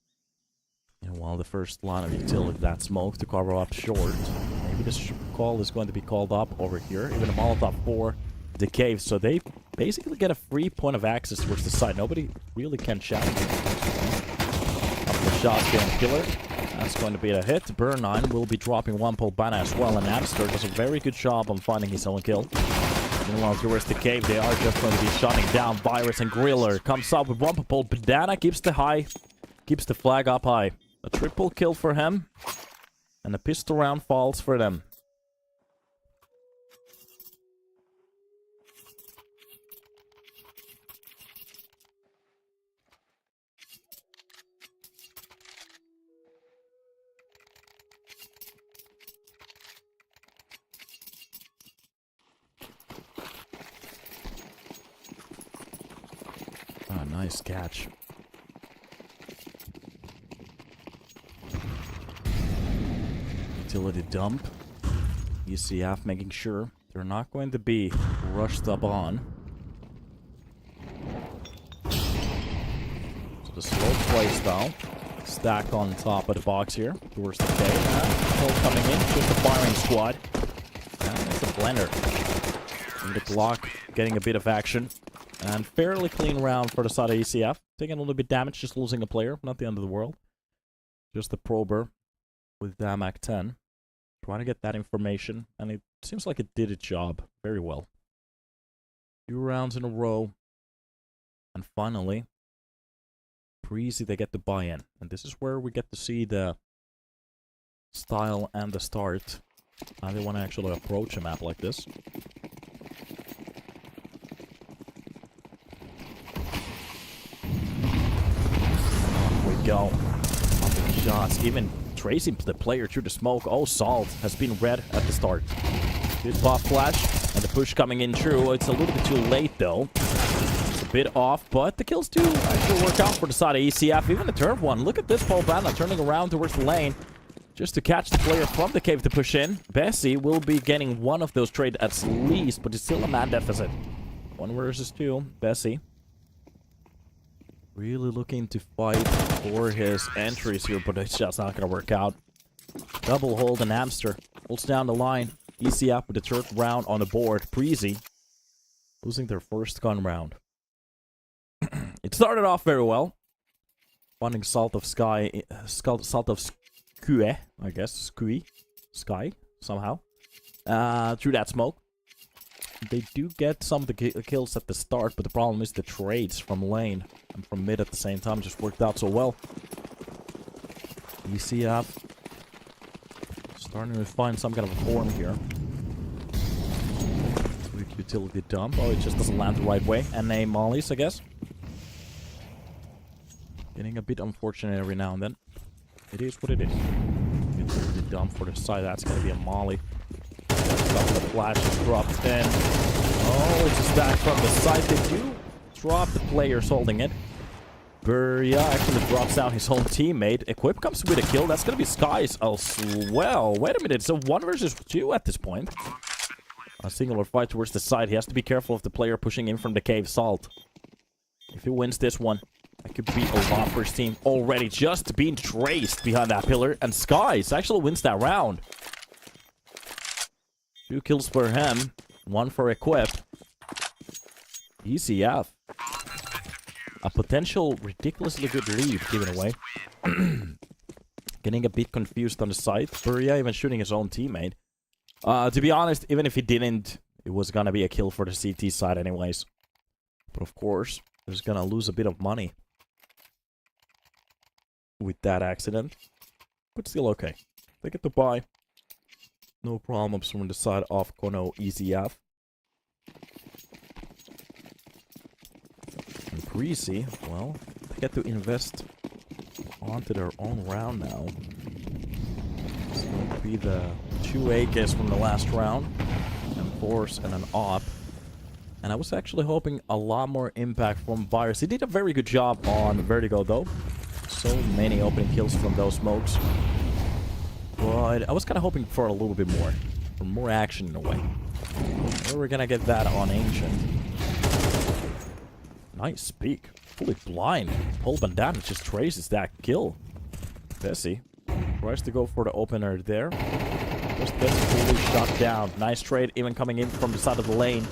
And while the first line of utility, that smoke to cover up short. Maybe this call is going to be called up over here. Even a Molotov for the cave. So they basically get a free point of access towards the side. Nobody really can challenge it. Couple of shots getting killer. That's going to be a hit. Burn9 will be dropping one pole banner as well. And Napster does a very good job on finding his own kill. Meanwhile, towards the cave, they are just going to be shutting down Virus and Griller. Comes up with one pole. Banana keeps the flag up high. A triple kill for him. And a pistol round falls for them. Ah, nice catch. Utility dump. ECF making sure they're not going to be rushed up on. So the slow play style. Stack on top of the box here. Towards the cave. Pull coming in. Just the firing squad. And it's a blender. And the Glock getting a bit of action. And fairly clean round for the side of ECF. Taking a little bit damage, just losing a player. Not the end of the world. Just the prober with Damac 10. Trying to get that information, and it seems like it did its job very well. 2 rounds in a row. And finally, Preasy, they get the buy-in. And this is where we get to see the style and the start. How they want to actually approach a map like this. Here we go. Shots, even tracing the player through the smoke. Oh, Salt has been red at the start. Good pop flash, and the push coming in through. It's a little bit too late, though. bit off, but the kills do actually work out for the side of ECF. Even the third one. Look at this Paul Banda turning around towards the lane just to catch the player from the cave to push in. Preasy will be getting one of those trades at least, but it's still a man deficit. 1 versus 2. Preasy really looking to fight for his entries here, but it's just not going to work out. Double hold and hamster holds down the line. ECF with the third round on the board. Preasy losing their first gun round. It started off very well. Finding Salt of Sky, Salt of Sky, I guess, Sky, somehow. Through that smoke. They do get some of the kills at the start, but the problem is the trades from lane and from mid at the same time just worked out so well. ECF starting to find some kind of a form here. Quick utility dump. Oh, it just doesn't land the right way. And a mollies, I guess. Getting a bit unfortunate every now and then. It is what it is. Utility dump for the side. That's going to be a molly. The flash is dropped in. Oh, it's a stack from the side. They do drop the players holding it. Buria actually drops out his own teammate. Equip comes with a kill. That's going to be Skies as well. Wait a minute. It's a 1 versus 2 at this point. A singular fight towards the side. He has to be careful of the player pushing in from the cave. Salt. If he wins this one, that could be a lot for his team. Already just being traced behind that pillar. And Skies actually wins that round. 2 kills for him. 1 for Equip. ECF. A potential ridiculously good lead given away. Getting a bit confused on the side. Buria even shooting his own teammate. To be honest, even if he didn't, it was gonna be a kill for the CT side anyways. But of course, there's gonna lose a bit of money with that accident. But still okay. They get the buy. No problems from the side of Kono ECF. And Preasy, well, they get to invest onto their own round now. It's going to be the 2 AKs from the last round. And Force and an AWP. And I was actually hoping a lot more impact from Virus. He did a very good job on Vertigo though. So many opening kills from those smokes. But I was kind of hoping for a little bit more. For more action in a way. Maybe we're gonna get that on Ancient. Nice peek. Fully blind. Paul Bandana just traces that kill. Preasy tries to go for the opener there. Just gets fully shot down. Nice trade even coming in from the side of the lane.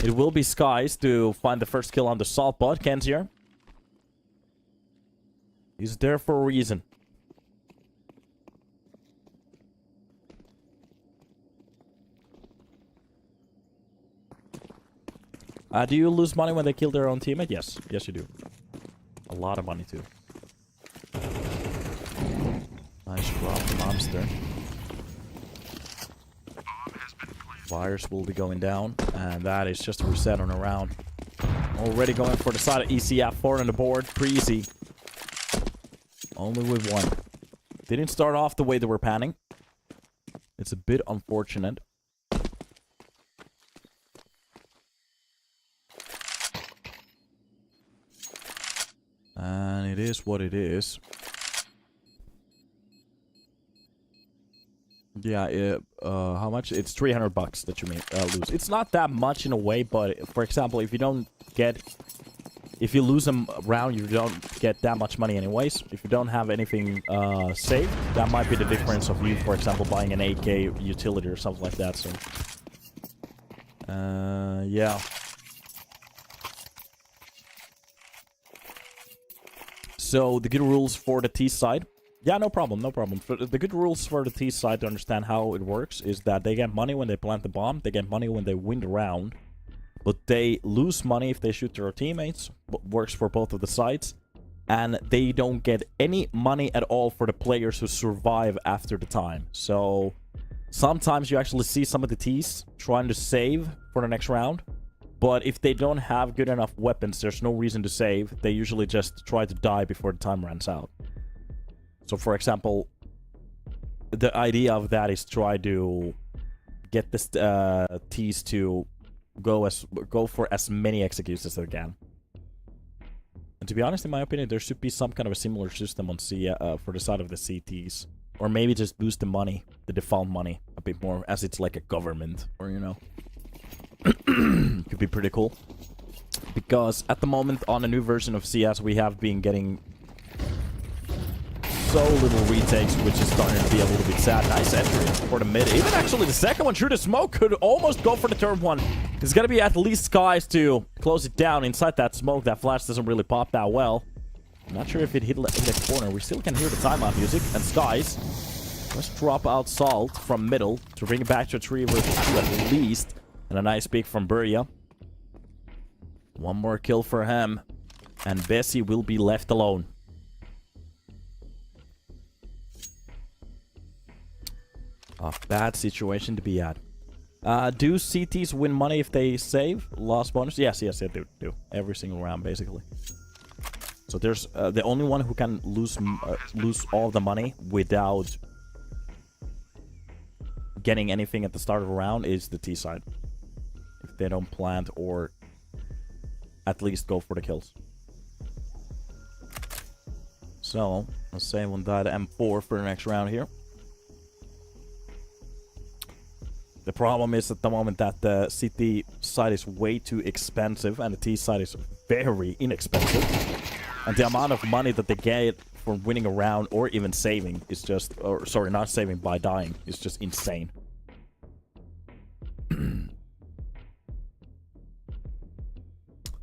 It will be Skies to find the first kill on the Salt bot. Kenzier. He's there for a reason. Do you lose money when they kill their own teammate? Yes. Yes, you do. A lot of money, too. Nice drop from Amster. Virus will be going down. And that is just a reset on a round. Already going for the side of ECF. 4 on the board. Preasy. Only with 1. Didn't start off the way they were panning. It's a bit unfortunate. And it is what it is. Yeah, how much? It's $300 that you may lose. It's not that much in a way, but for example, if you don't get... If you lose a round, you don't get that much money anyways. If you don't have anything saved, that might be the difference of you, for example, buying an AK utility or something like that, so... yeah. So, the good rules for the T side. Yeah, no problem, no problem. The good rules for the T side to understand how it works is that they get money when they plant the bomb. They get money when they win the round. But they lose money if they shoot their teammates. Works for both of the sides. And they don't get any money at all for the players who survive after the time. So, sometimes you actually see some of the Ts trying to save for the next round. But if they don't have good enough weapons, there's no reason to save. They usually just try to die before the time runs out. So, for example, the idea of that is try to get the Ts to go for as many executes as they can. And to be honest, in my opinion, there should be some kind of a similar system on C for the side of the CTs. Or maybe just boost the money, the default money, a bit more, as it's like a government, or you know. Could be pretty cool. Because at the moment, on a new version of CS, we have been getting so little retakes, which is starting to be a little bit sad. Nice entry for the mid. Even actually the second one through the smoke could almost go for the third one. There's gonna be at least Skies to close it down inside that smoke. That flash doesn't really pop that well. I'm not sure if it hit in the corner. We still can hear the timeout music. And Skies must drop out Salt from middle to bring it back to a 3 versus 2 at least. And a nice pick from Buria. One more kill for him. And Bessie will be left alone. A bad situation to be at. Do CTs win money if they save? Lost bonus? Yes, they do. Every single round, basically. So there's the only one who can lose all the money without getting anything at the start of a round is the T side. If they don't plant or at least go for the kills. So, let's say one died M4 for the next round here. The problem is at the moment that the CT side is way too expensive and the T side is very inexpensive. And the amount of money that they get for winning a round or even saving is just... Or, sorry, not saving by dying. Is just insane.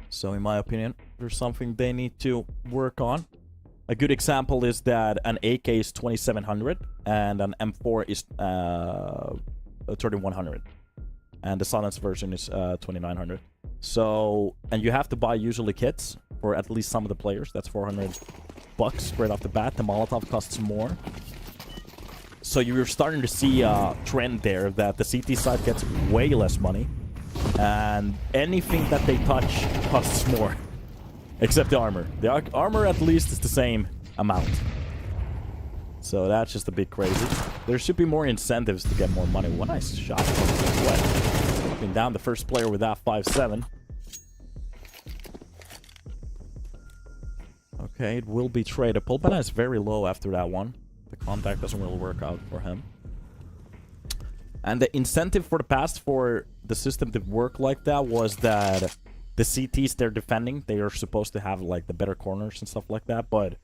So in my opinion, there's something they need to work on. A good example is that an AK is 2700 and an M4 is 3100. And the silence version is 2900. So, and you have to buy usually kits for at least some of the players. That's 400 bucks straight off the bat. The Molotov costs more. So you're starting to see a trend there that the CT side gets way less money. And anything that they touch costs more. Except the armor. The armor at least is the same amount. So that's just a bit crazy. There should be more incentives to get more money. One nice shot. What? Been down the first player with that 5-7. Okay, it will be traded. Pulpana is very low after that one. The contact doesn't really work out for him. And the incentive for the past for the system to work like that was that the CTs they're defending, they are supposed to have like the better corners and stuff like that, but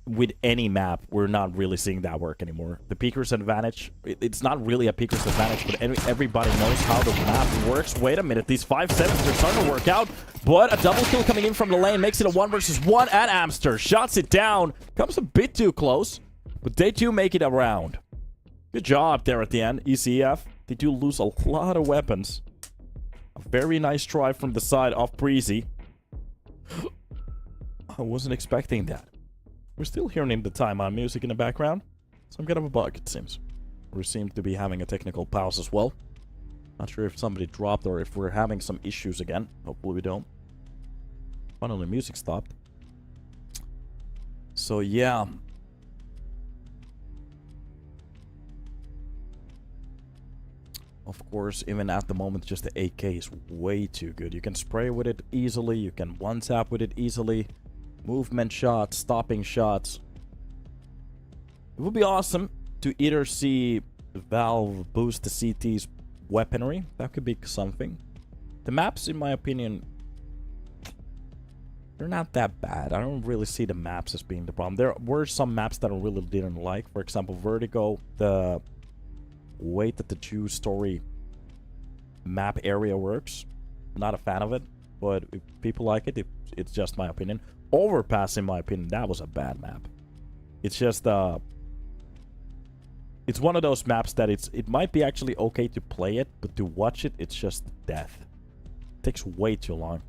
with any map, we're not really seeing that work anymore. The peeker's advantage, it's not really a peeker's advantage, but everybody knows how the map works. Wait a minute, these 5-7s are starting to work out, but a double kill coming in from the lane makes it a 1 versus 1 at Amster. Shots it down, comes a bit too close, but they do make it around. Good job there at the end, ECF. They do lose a lot of weapons. A very nice try from the side of Preasy. I wasn't expecting that. We're still hearing the timeout music in the background. Some kind of a bug, it seems. We seem to be having a technical pause as well. Not sure if somebody dropped or if we're having some issues again. Hopefully we don't. Finally, music stopped. So, yeah. Of course, even at the moment, just the AK is way too good. You can spray with it easily. You can one-tap with it easily. Movement shots, stopping shots. It would be awesome to either see Valve boost the CT's weaponry. That could be something. The maps, in my opinion, they're not that bad. I don't really see the maps as being the problem. There were some maps that I really didn't like. For example, Vertigo, the way that the two-story map area works. Not a fan of it, but if people like it, it's just my opinion. Overpass, in my opinion, that was a bad map. It's just it's one of those maps that it might be actually okay to play it, but to watch it, it's just death. It takes way too long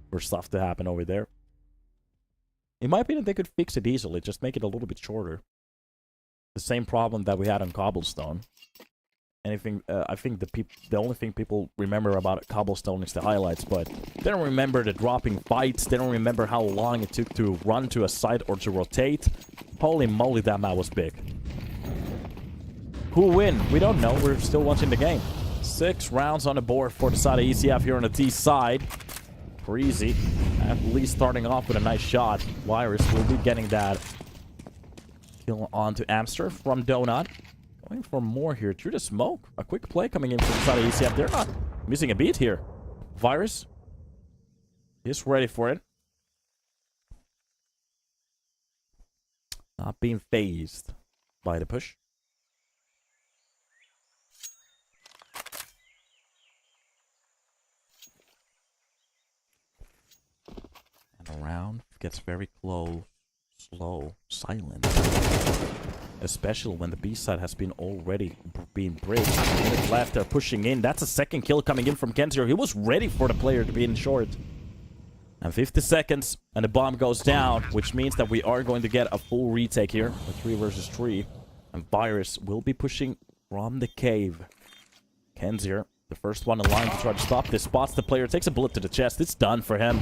for stuff to happen over there. In my opinion, they could fix it easily, just make it a little bit shorter. The same problem that we had on Cobblestone. Anything, I think the only thing people remember about Cobblestone is the highlights, but they don't remember the dropping fights. They don't remember how long it took to run to a site or to rotate. Holy moly, that map was big. Who win? We don't know. We're still watching the game. 6 rounds on the board for the side of ECF here on the T side. Preasy at least starting off with a nice shot. Virus will be getting that kill onto Amster from Donut. Going for more here through the smoke. A quick play coming in from the side of ECF. They're not missing a beat here. Virus is ready for it. Not being phased by the push. And around gets very close, slow, silent. Especially when the B side has been already being bridged. Minute left, they're pushing in. That's a second kill coming in from Kenzier. He was ready for the player to be in short. And 50 seconds, and the bomb goes down, which means that we are going to get a full retake here. A 3 versus 3. And Virus will be pushing from the cave. Kenzier, the first one in line to try to stop this. Spots the player, takes a bullet to the chest. It's done for him.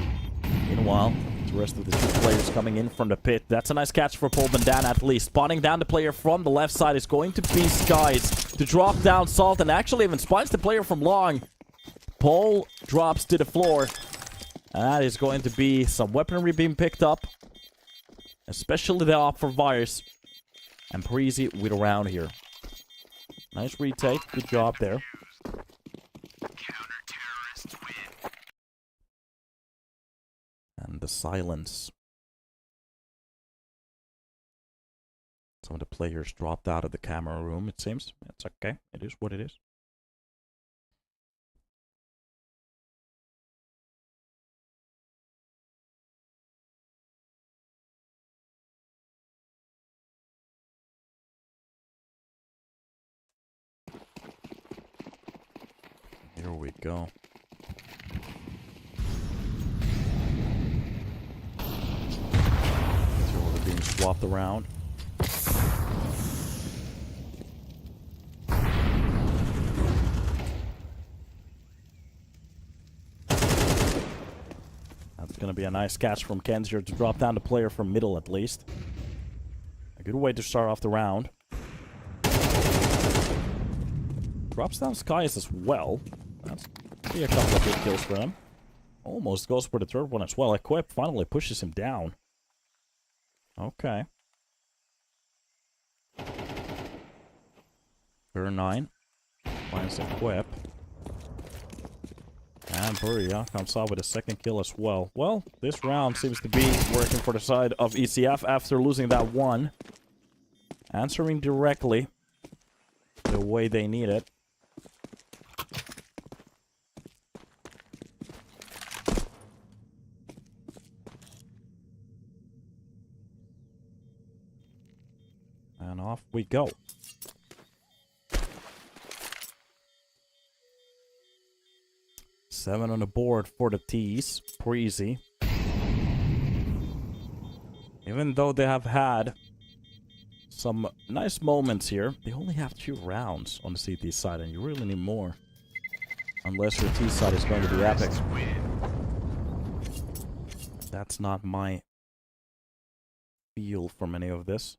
Meanwhile, the rest of the 2 players coming in from the pit. That's a nice catch for Paul Bandana at least. Spotting down the player from the left side is going to be Skies to drop down Salt and actually even spines the player from long. Paul drops to the floor. That is going to be some weaponry being picked up. Especially the op for Virus. And Preasy with a round here. Nice retake. Good job there. And the silence. Some of the players dropped out of the camera room, it seems. It's okay. It is what it is. Here we go. Being swapped around. That's going to be a nice catch from Kenzier to drop down the player from middle at least. A good way to start off the round. Drops down Skies as well. That's be a couple of good kills for him. Almost goes for the third one as well. Equip finally pushes him down. Okay. Turn 9. Finds Equip. And Buria comes out with a second kill as well. Well, this round seems to be working for the side of ECF after losing that one. Answering directly the way they need it. And off we go. Seven on the board for the T's. Preasy. Even though they have had some nice moments here, they only have 2 rounds on the CT side, and you really need more. Unless your T side is going to be epic. That's not my feel from any of this.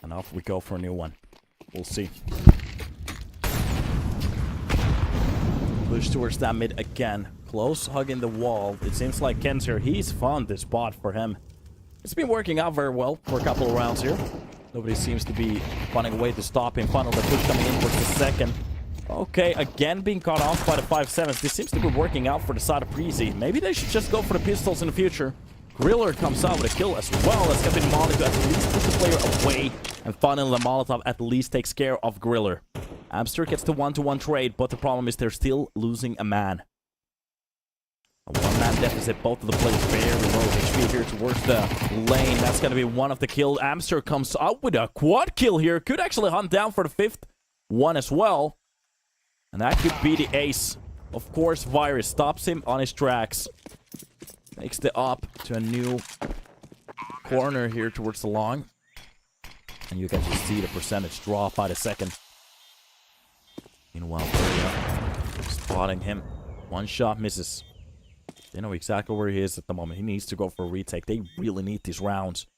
And off we go for a new one. We'll see. Push towards that mid again. Close hugging the wall. It seems like Kenzier, he's found this spot for him. It's been working out very well for a couple of rounds here. Nobody seems to be finding a way to stop him. Finally, the push coming in towards the second. Okay, again being caught off by the 5-7s. This seems to be working out for the side of Preasy. Maybe they should just go for the pistols in the future. Griller comes out with a kill as well. That's going to be Molly to at least push the player away. And finally, the Molotov at least takes care of Griller. Amster gets the 1-to-1 trade, but the problem is they're still losing a man. A 1-man deficit. Both of the players very low HP here towards the lane. That's going to be one of the kills. Amster comes out with a quad kill here. Could actually hunt down for the 5th one as well. And that could be the ace. Of course, Virus stops him on his tracks. Makes the up to a new corner here towards the long. And you can just see the percentage drop by the second. Meanwhile, spotting him. One shot misses. They know exactly where he is at the moment. He needs to go for a retake. They really need these rounds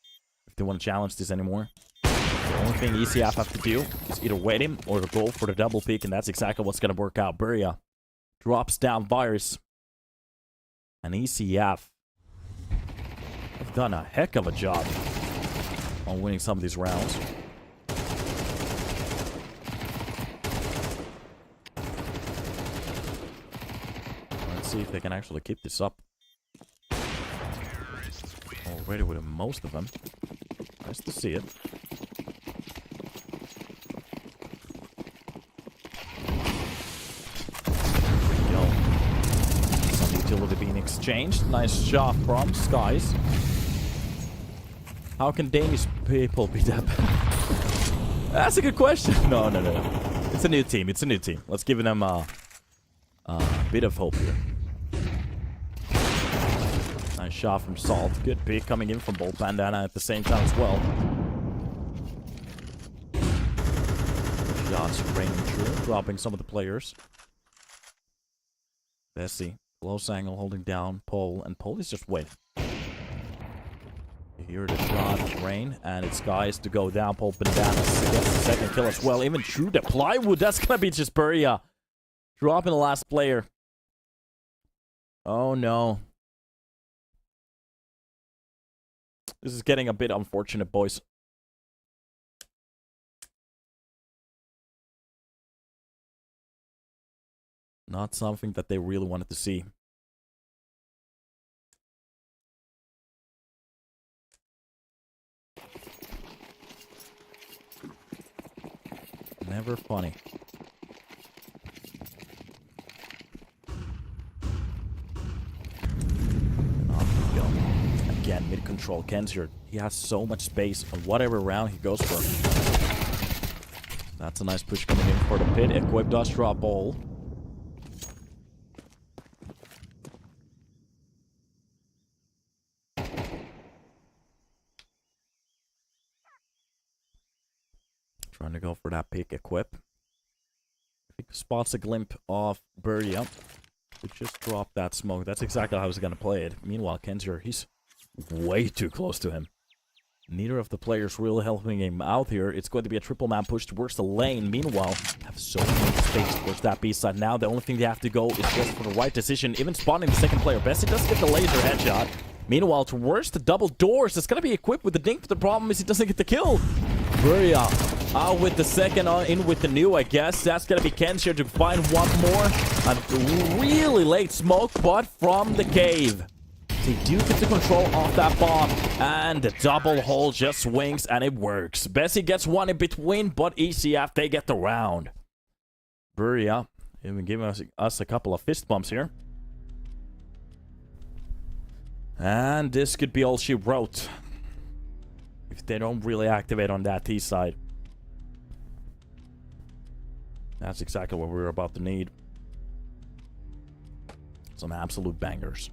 if they want to challenge this anymore. The only thing ECF have to do is either wait him or go for the double peek, and that's exactly what's going to work out. Buria drops down Virus. And ECF have done a heck of a job on winning some of these rounds. Let's see if they can actually keep this up. Already with most of them. Nice to see it. Some utility being exchanged. Nice shot from Skies. How can Danish people be that bad? That's a good question. No. It's a new team. It's a new team. Let's give them a bit of hope here. Nice shot from Salt. Good pick coming in from Bolt Bandana at the same time as well. Shots raining true, dropping some of the players. Bessie, close angle, holding down Pole, and Pole is just waiting. You hear the shot rain, and it's Guys to go down. Pole Bandana gets the second kill as well. Even through the plywood, that's gonna be just Buria. Dropping the last player. Oh no. This is getting a bit unfortunate, boys. Not something that they really wanted to see. Never funny. Again, mid-control. Kenzier, he has so much space on whatever round he goes for. That's a nice push coming in for the pit. Equip does drop all. Trying to go for that pick Equip. If he spots a glimpse of Buria, we just drop that smoke. That's exactly how I was going to play it. Meanwhile, Kenzier, he's way too close to him. Neither of the players really helping him out here. It's going to be a triple man push towards the lane. Meanwhile, have so much space towards that B side. Now the only thing they have to go is just for the right decision. Even spotting the second player. Bessie does get the laser headshot. Meanwhile, towards the double doors, it's going to be equipped with the dink, but the problem is he doesn't get the kill. Buria out with the second, in with the new, I guess. That's going to be Kenzier to find one more. A really late smoke, but from the cave. They do get the control of that bomb, and the double hole just swings, and it works. Bessie gets one in between, but ECF, they get the round. Buria, even giving us a couple of fist bumps here. And this could be all she wrote. If they don't really activate on that T side. That's exactly what we're about to need. Some absolute bangers.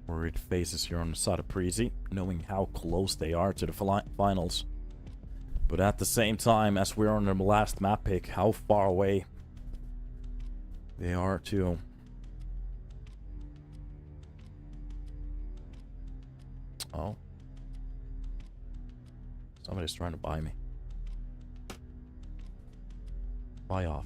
Worried faces here on the side of Preasy, knowing how close they are to the finals. But at the same time, as we're on the last map pick, how far away they are too. Oh. Somebody's trying to buy me. Buy off.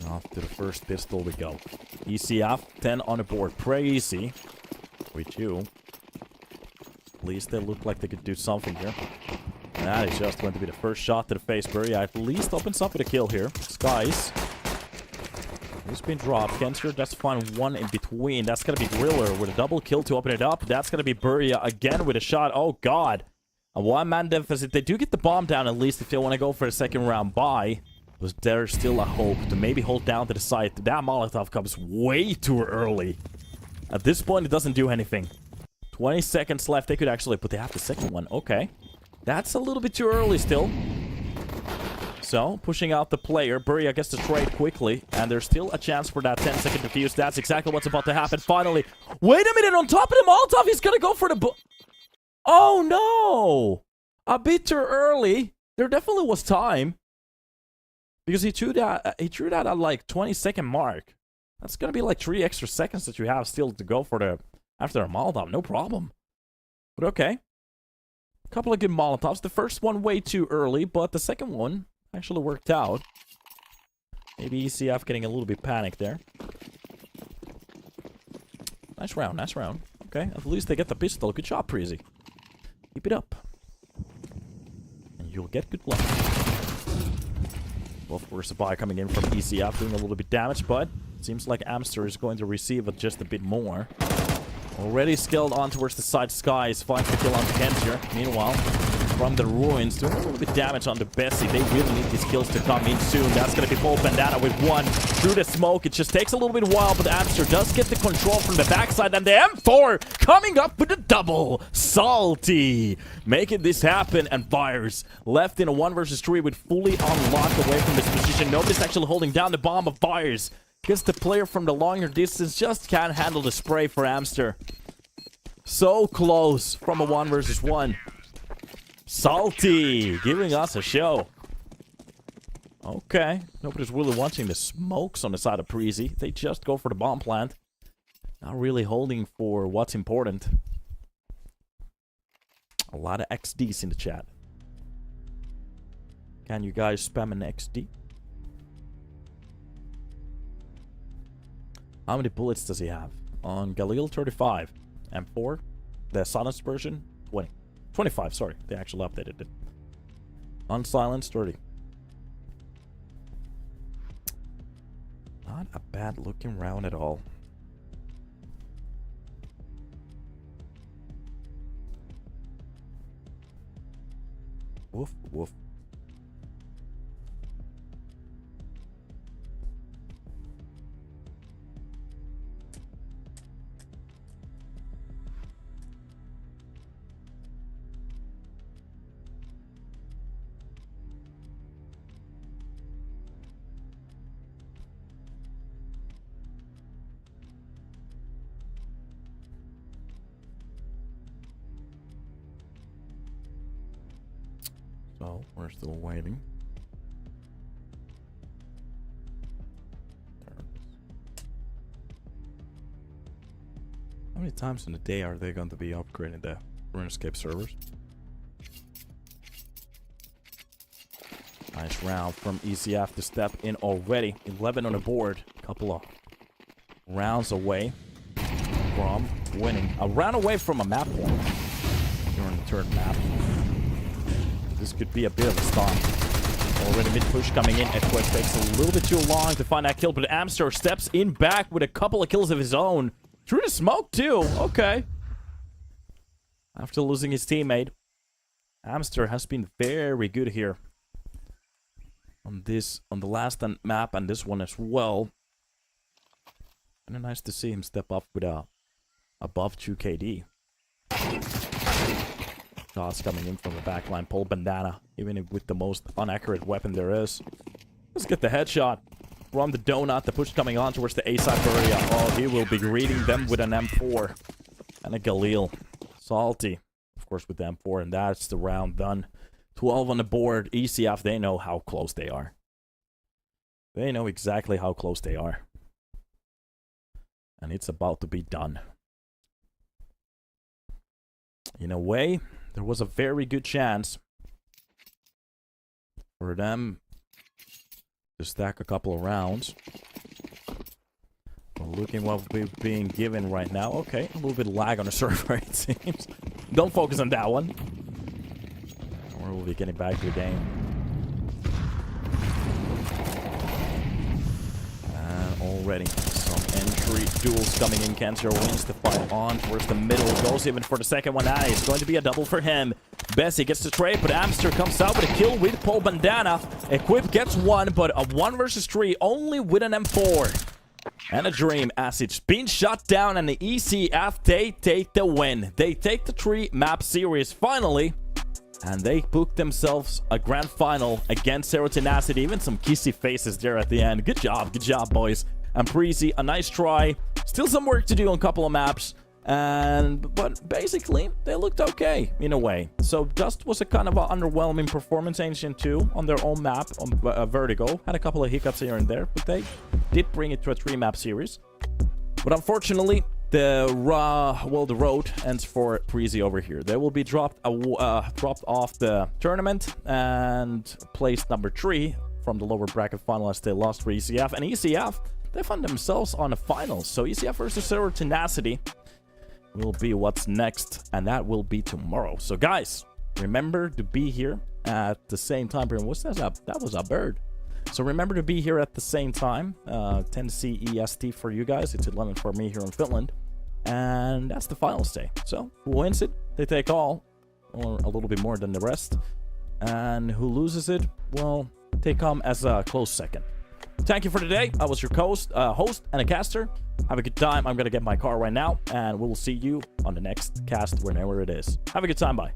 Off to the first pistol we go. ECF, 10 on the board. Preasy. We do. At least they look like they could do something here. That is just going to be the first shot to the face. Buria at least opens up with a kill here. Skies. He's been dropped. Kenzier does find one in between. That's going to be Griller with a double kill to open it up. That's going to be Buria again with a shot. Oh, God. A one-man deficit. They do get the bomb down at least if they want to go for a second round bye. But there's still a hope to maybe hold down to the side. That Molotov comes way too early. At this point, it doesn't do anything. 20 seconds left. They could actually... But they have the second one. Okay. That's a little bit too early still. So, pushing out the player. Buria gets the trade quickly. And there's still a chance for that 10-second defuse. That's exactly what's about to happen. Finally. Wait a minute. On top of the Molotov, he's gonna go for the... Oh, no. A bit too early. There definitely was time. Because he threw that at like 20-second mark. That's gonna be like 3 extra seconds that you have still to go for the... After a Molotov. No problem. But okay. A couple of good Molotovs. The first one way too early. But the second one... actually worked out. Maybe ECF getting a little bit panicked there. Nice round, nice round. Okay, at least they get the pistol. Good job, Preasy. Keep it up. And you'll get good luck. Well, of course, the buy coming in from ECF doing a little bit damage, but it seems like Amster is going to receive it just a bit more. Already skilled on towards the side skies. Finds the kill on Kent. Meanwhile, from the ruins, doing a little bit damage on the Bessie. They really need these kills to come in soon. That's going to be Paul Bandana with one through the smoke. It just takes a little bit while, but Amster does get the control from the backside. And the M4 coming up with a double. Salty making this happen, and Fires left in a 1 versus 3 with fully unlocked away from this position. Nobody's actually holding down the bomb of Fires. Because the player from the longer distance just can't handle the spray for Amster. So close from a 1 versus 1. Salty giving us a show. Okay. Nobody's really watching the smokes on the side of Preasy. They just go for the bomb plant. Not really holding for what's important. A lot of XDs in the chat. Can you guys spam an XD? How many bullets does he have? On Galil, 35. M4, the silenced version, 20. 25, sorry. They actually updated it. Unsilenced, 30. Not a bad looking round at all. Woof, woof. So, we're still waiting. How many times in a day are they going to be upgrading the RuneScape servers? Nice round from ECF to step in already. 11 on the board. A couple of rounds away from winning. A round away from a map point. During the third map. This could be a bit of a stop. Already mid-push coming in. Equip takes a little bit too long to find that kill, but Amster steps in back with a couple of kills of his own. Through the smoke, too. Okay. After losing his teammate, Amster has been very good here. On the last map and this one as well. And nice to see him step up with a above 2 KD. Shots coming in from the backline. Paul Bandana, even with the most inaccurate weapon there is. Let's get the headshot from the donut. The push coming on towards the A side area. Oh, he will be greeting them with an M4 and a Galil. Salty, of course, with the M4, and that's the round done. 12 on the board. ECF, they know how close they are. They know exactly how close they are. And it's about to be done. In a way, there was a very good chance for them to stack a couple of rounds. But looking what we're being given right now. Okay, a little bit of lag on the server, it seems. Don't focus on that one. Or we'll be getting back to the game. And already some entry duels coming in. Cancer wins the fight on towards the middle. Goes even for the second one. Ah, it's going to be a double for him. Bessie gets the trade, but Amster comes out with a kill with Paul Bandana. Equip gets one, but a 1 versus 3 only with an M4. And a dream as it's been shut down, and the ECF, they take the win. They take the 3-map series finally, and they booked themselves a grand final against Zero Tenacity. Even some kissy faces there at the end. Good job, boys. And Preasy, a nice try. Still some work to do on a couple of maps. But basically, they looked okay in a way. So Dust was a kind of an underwhelming performance, Ancient 2, on their own map, on Vertigo. Had a couple of hiccups here and there, but they did bring it to a 3-map series. But unfortunately, the road ends for Preasy over here. They will be dropped off the tournament and placed number 3 from the lower bracket final as they lost for ECF. And ECF, they found themselves on the finals. So ECF versus Zero Tenacity will be what's next, and that will be tomorrow. So guys, remember to be here at the same time. What's that? That was a bird. So remember to be here at the same time, 10 CEST for you guys. It's 11 for me here in Finland, and that's the finals day. So who wins it, they take all, or a little bit more than the rest, and who loses it, well, they come as a close second. Thank you for today. I was your host and a caster. Have a good time. I'm gonna get my car right now, and we'll see you on the next cast whenever it is. Have a good time. Bye.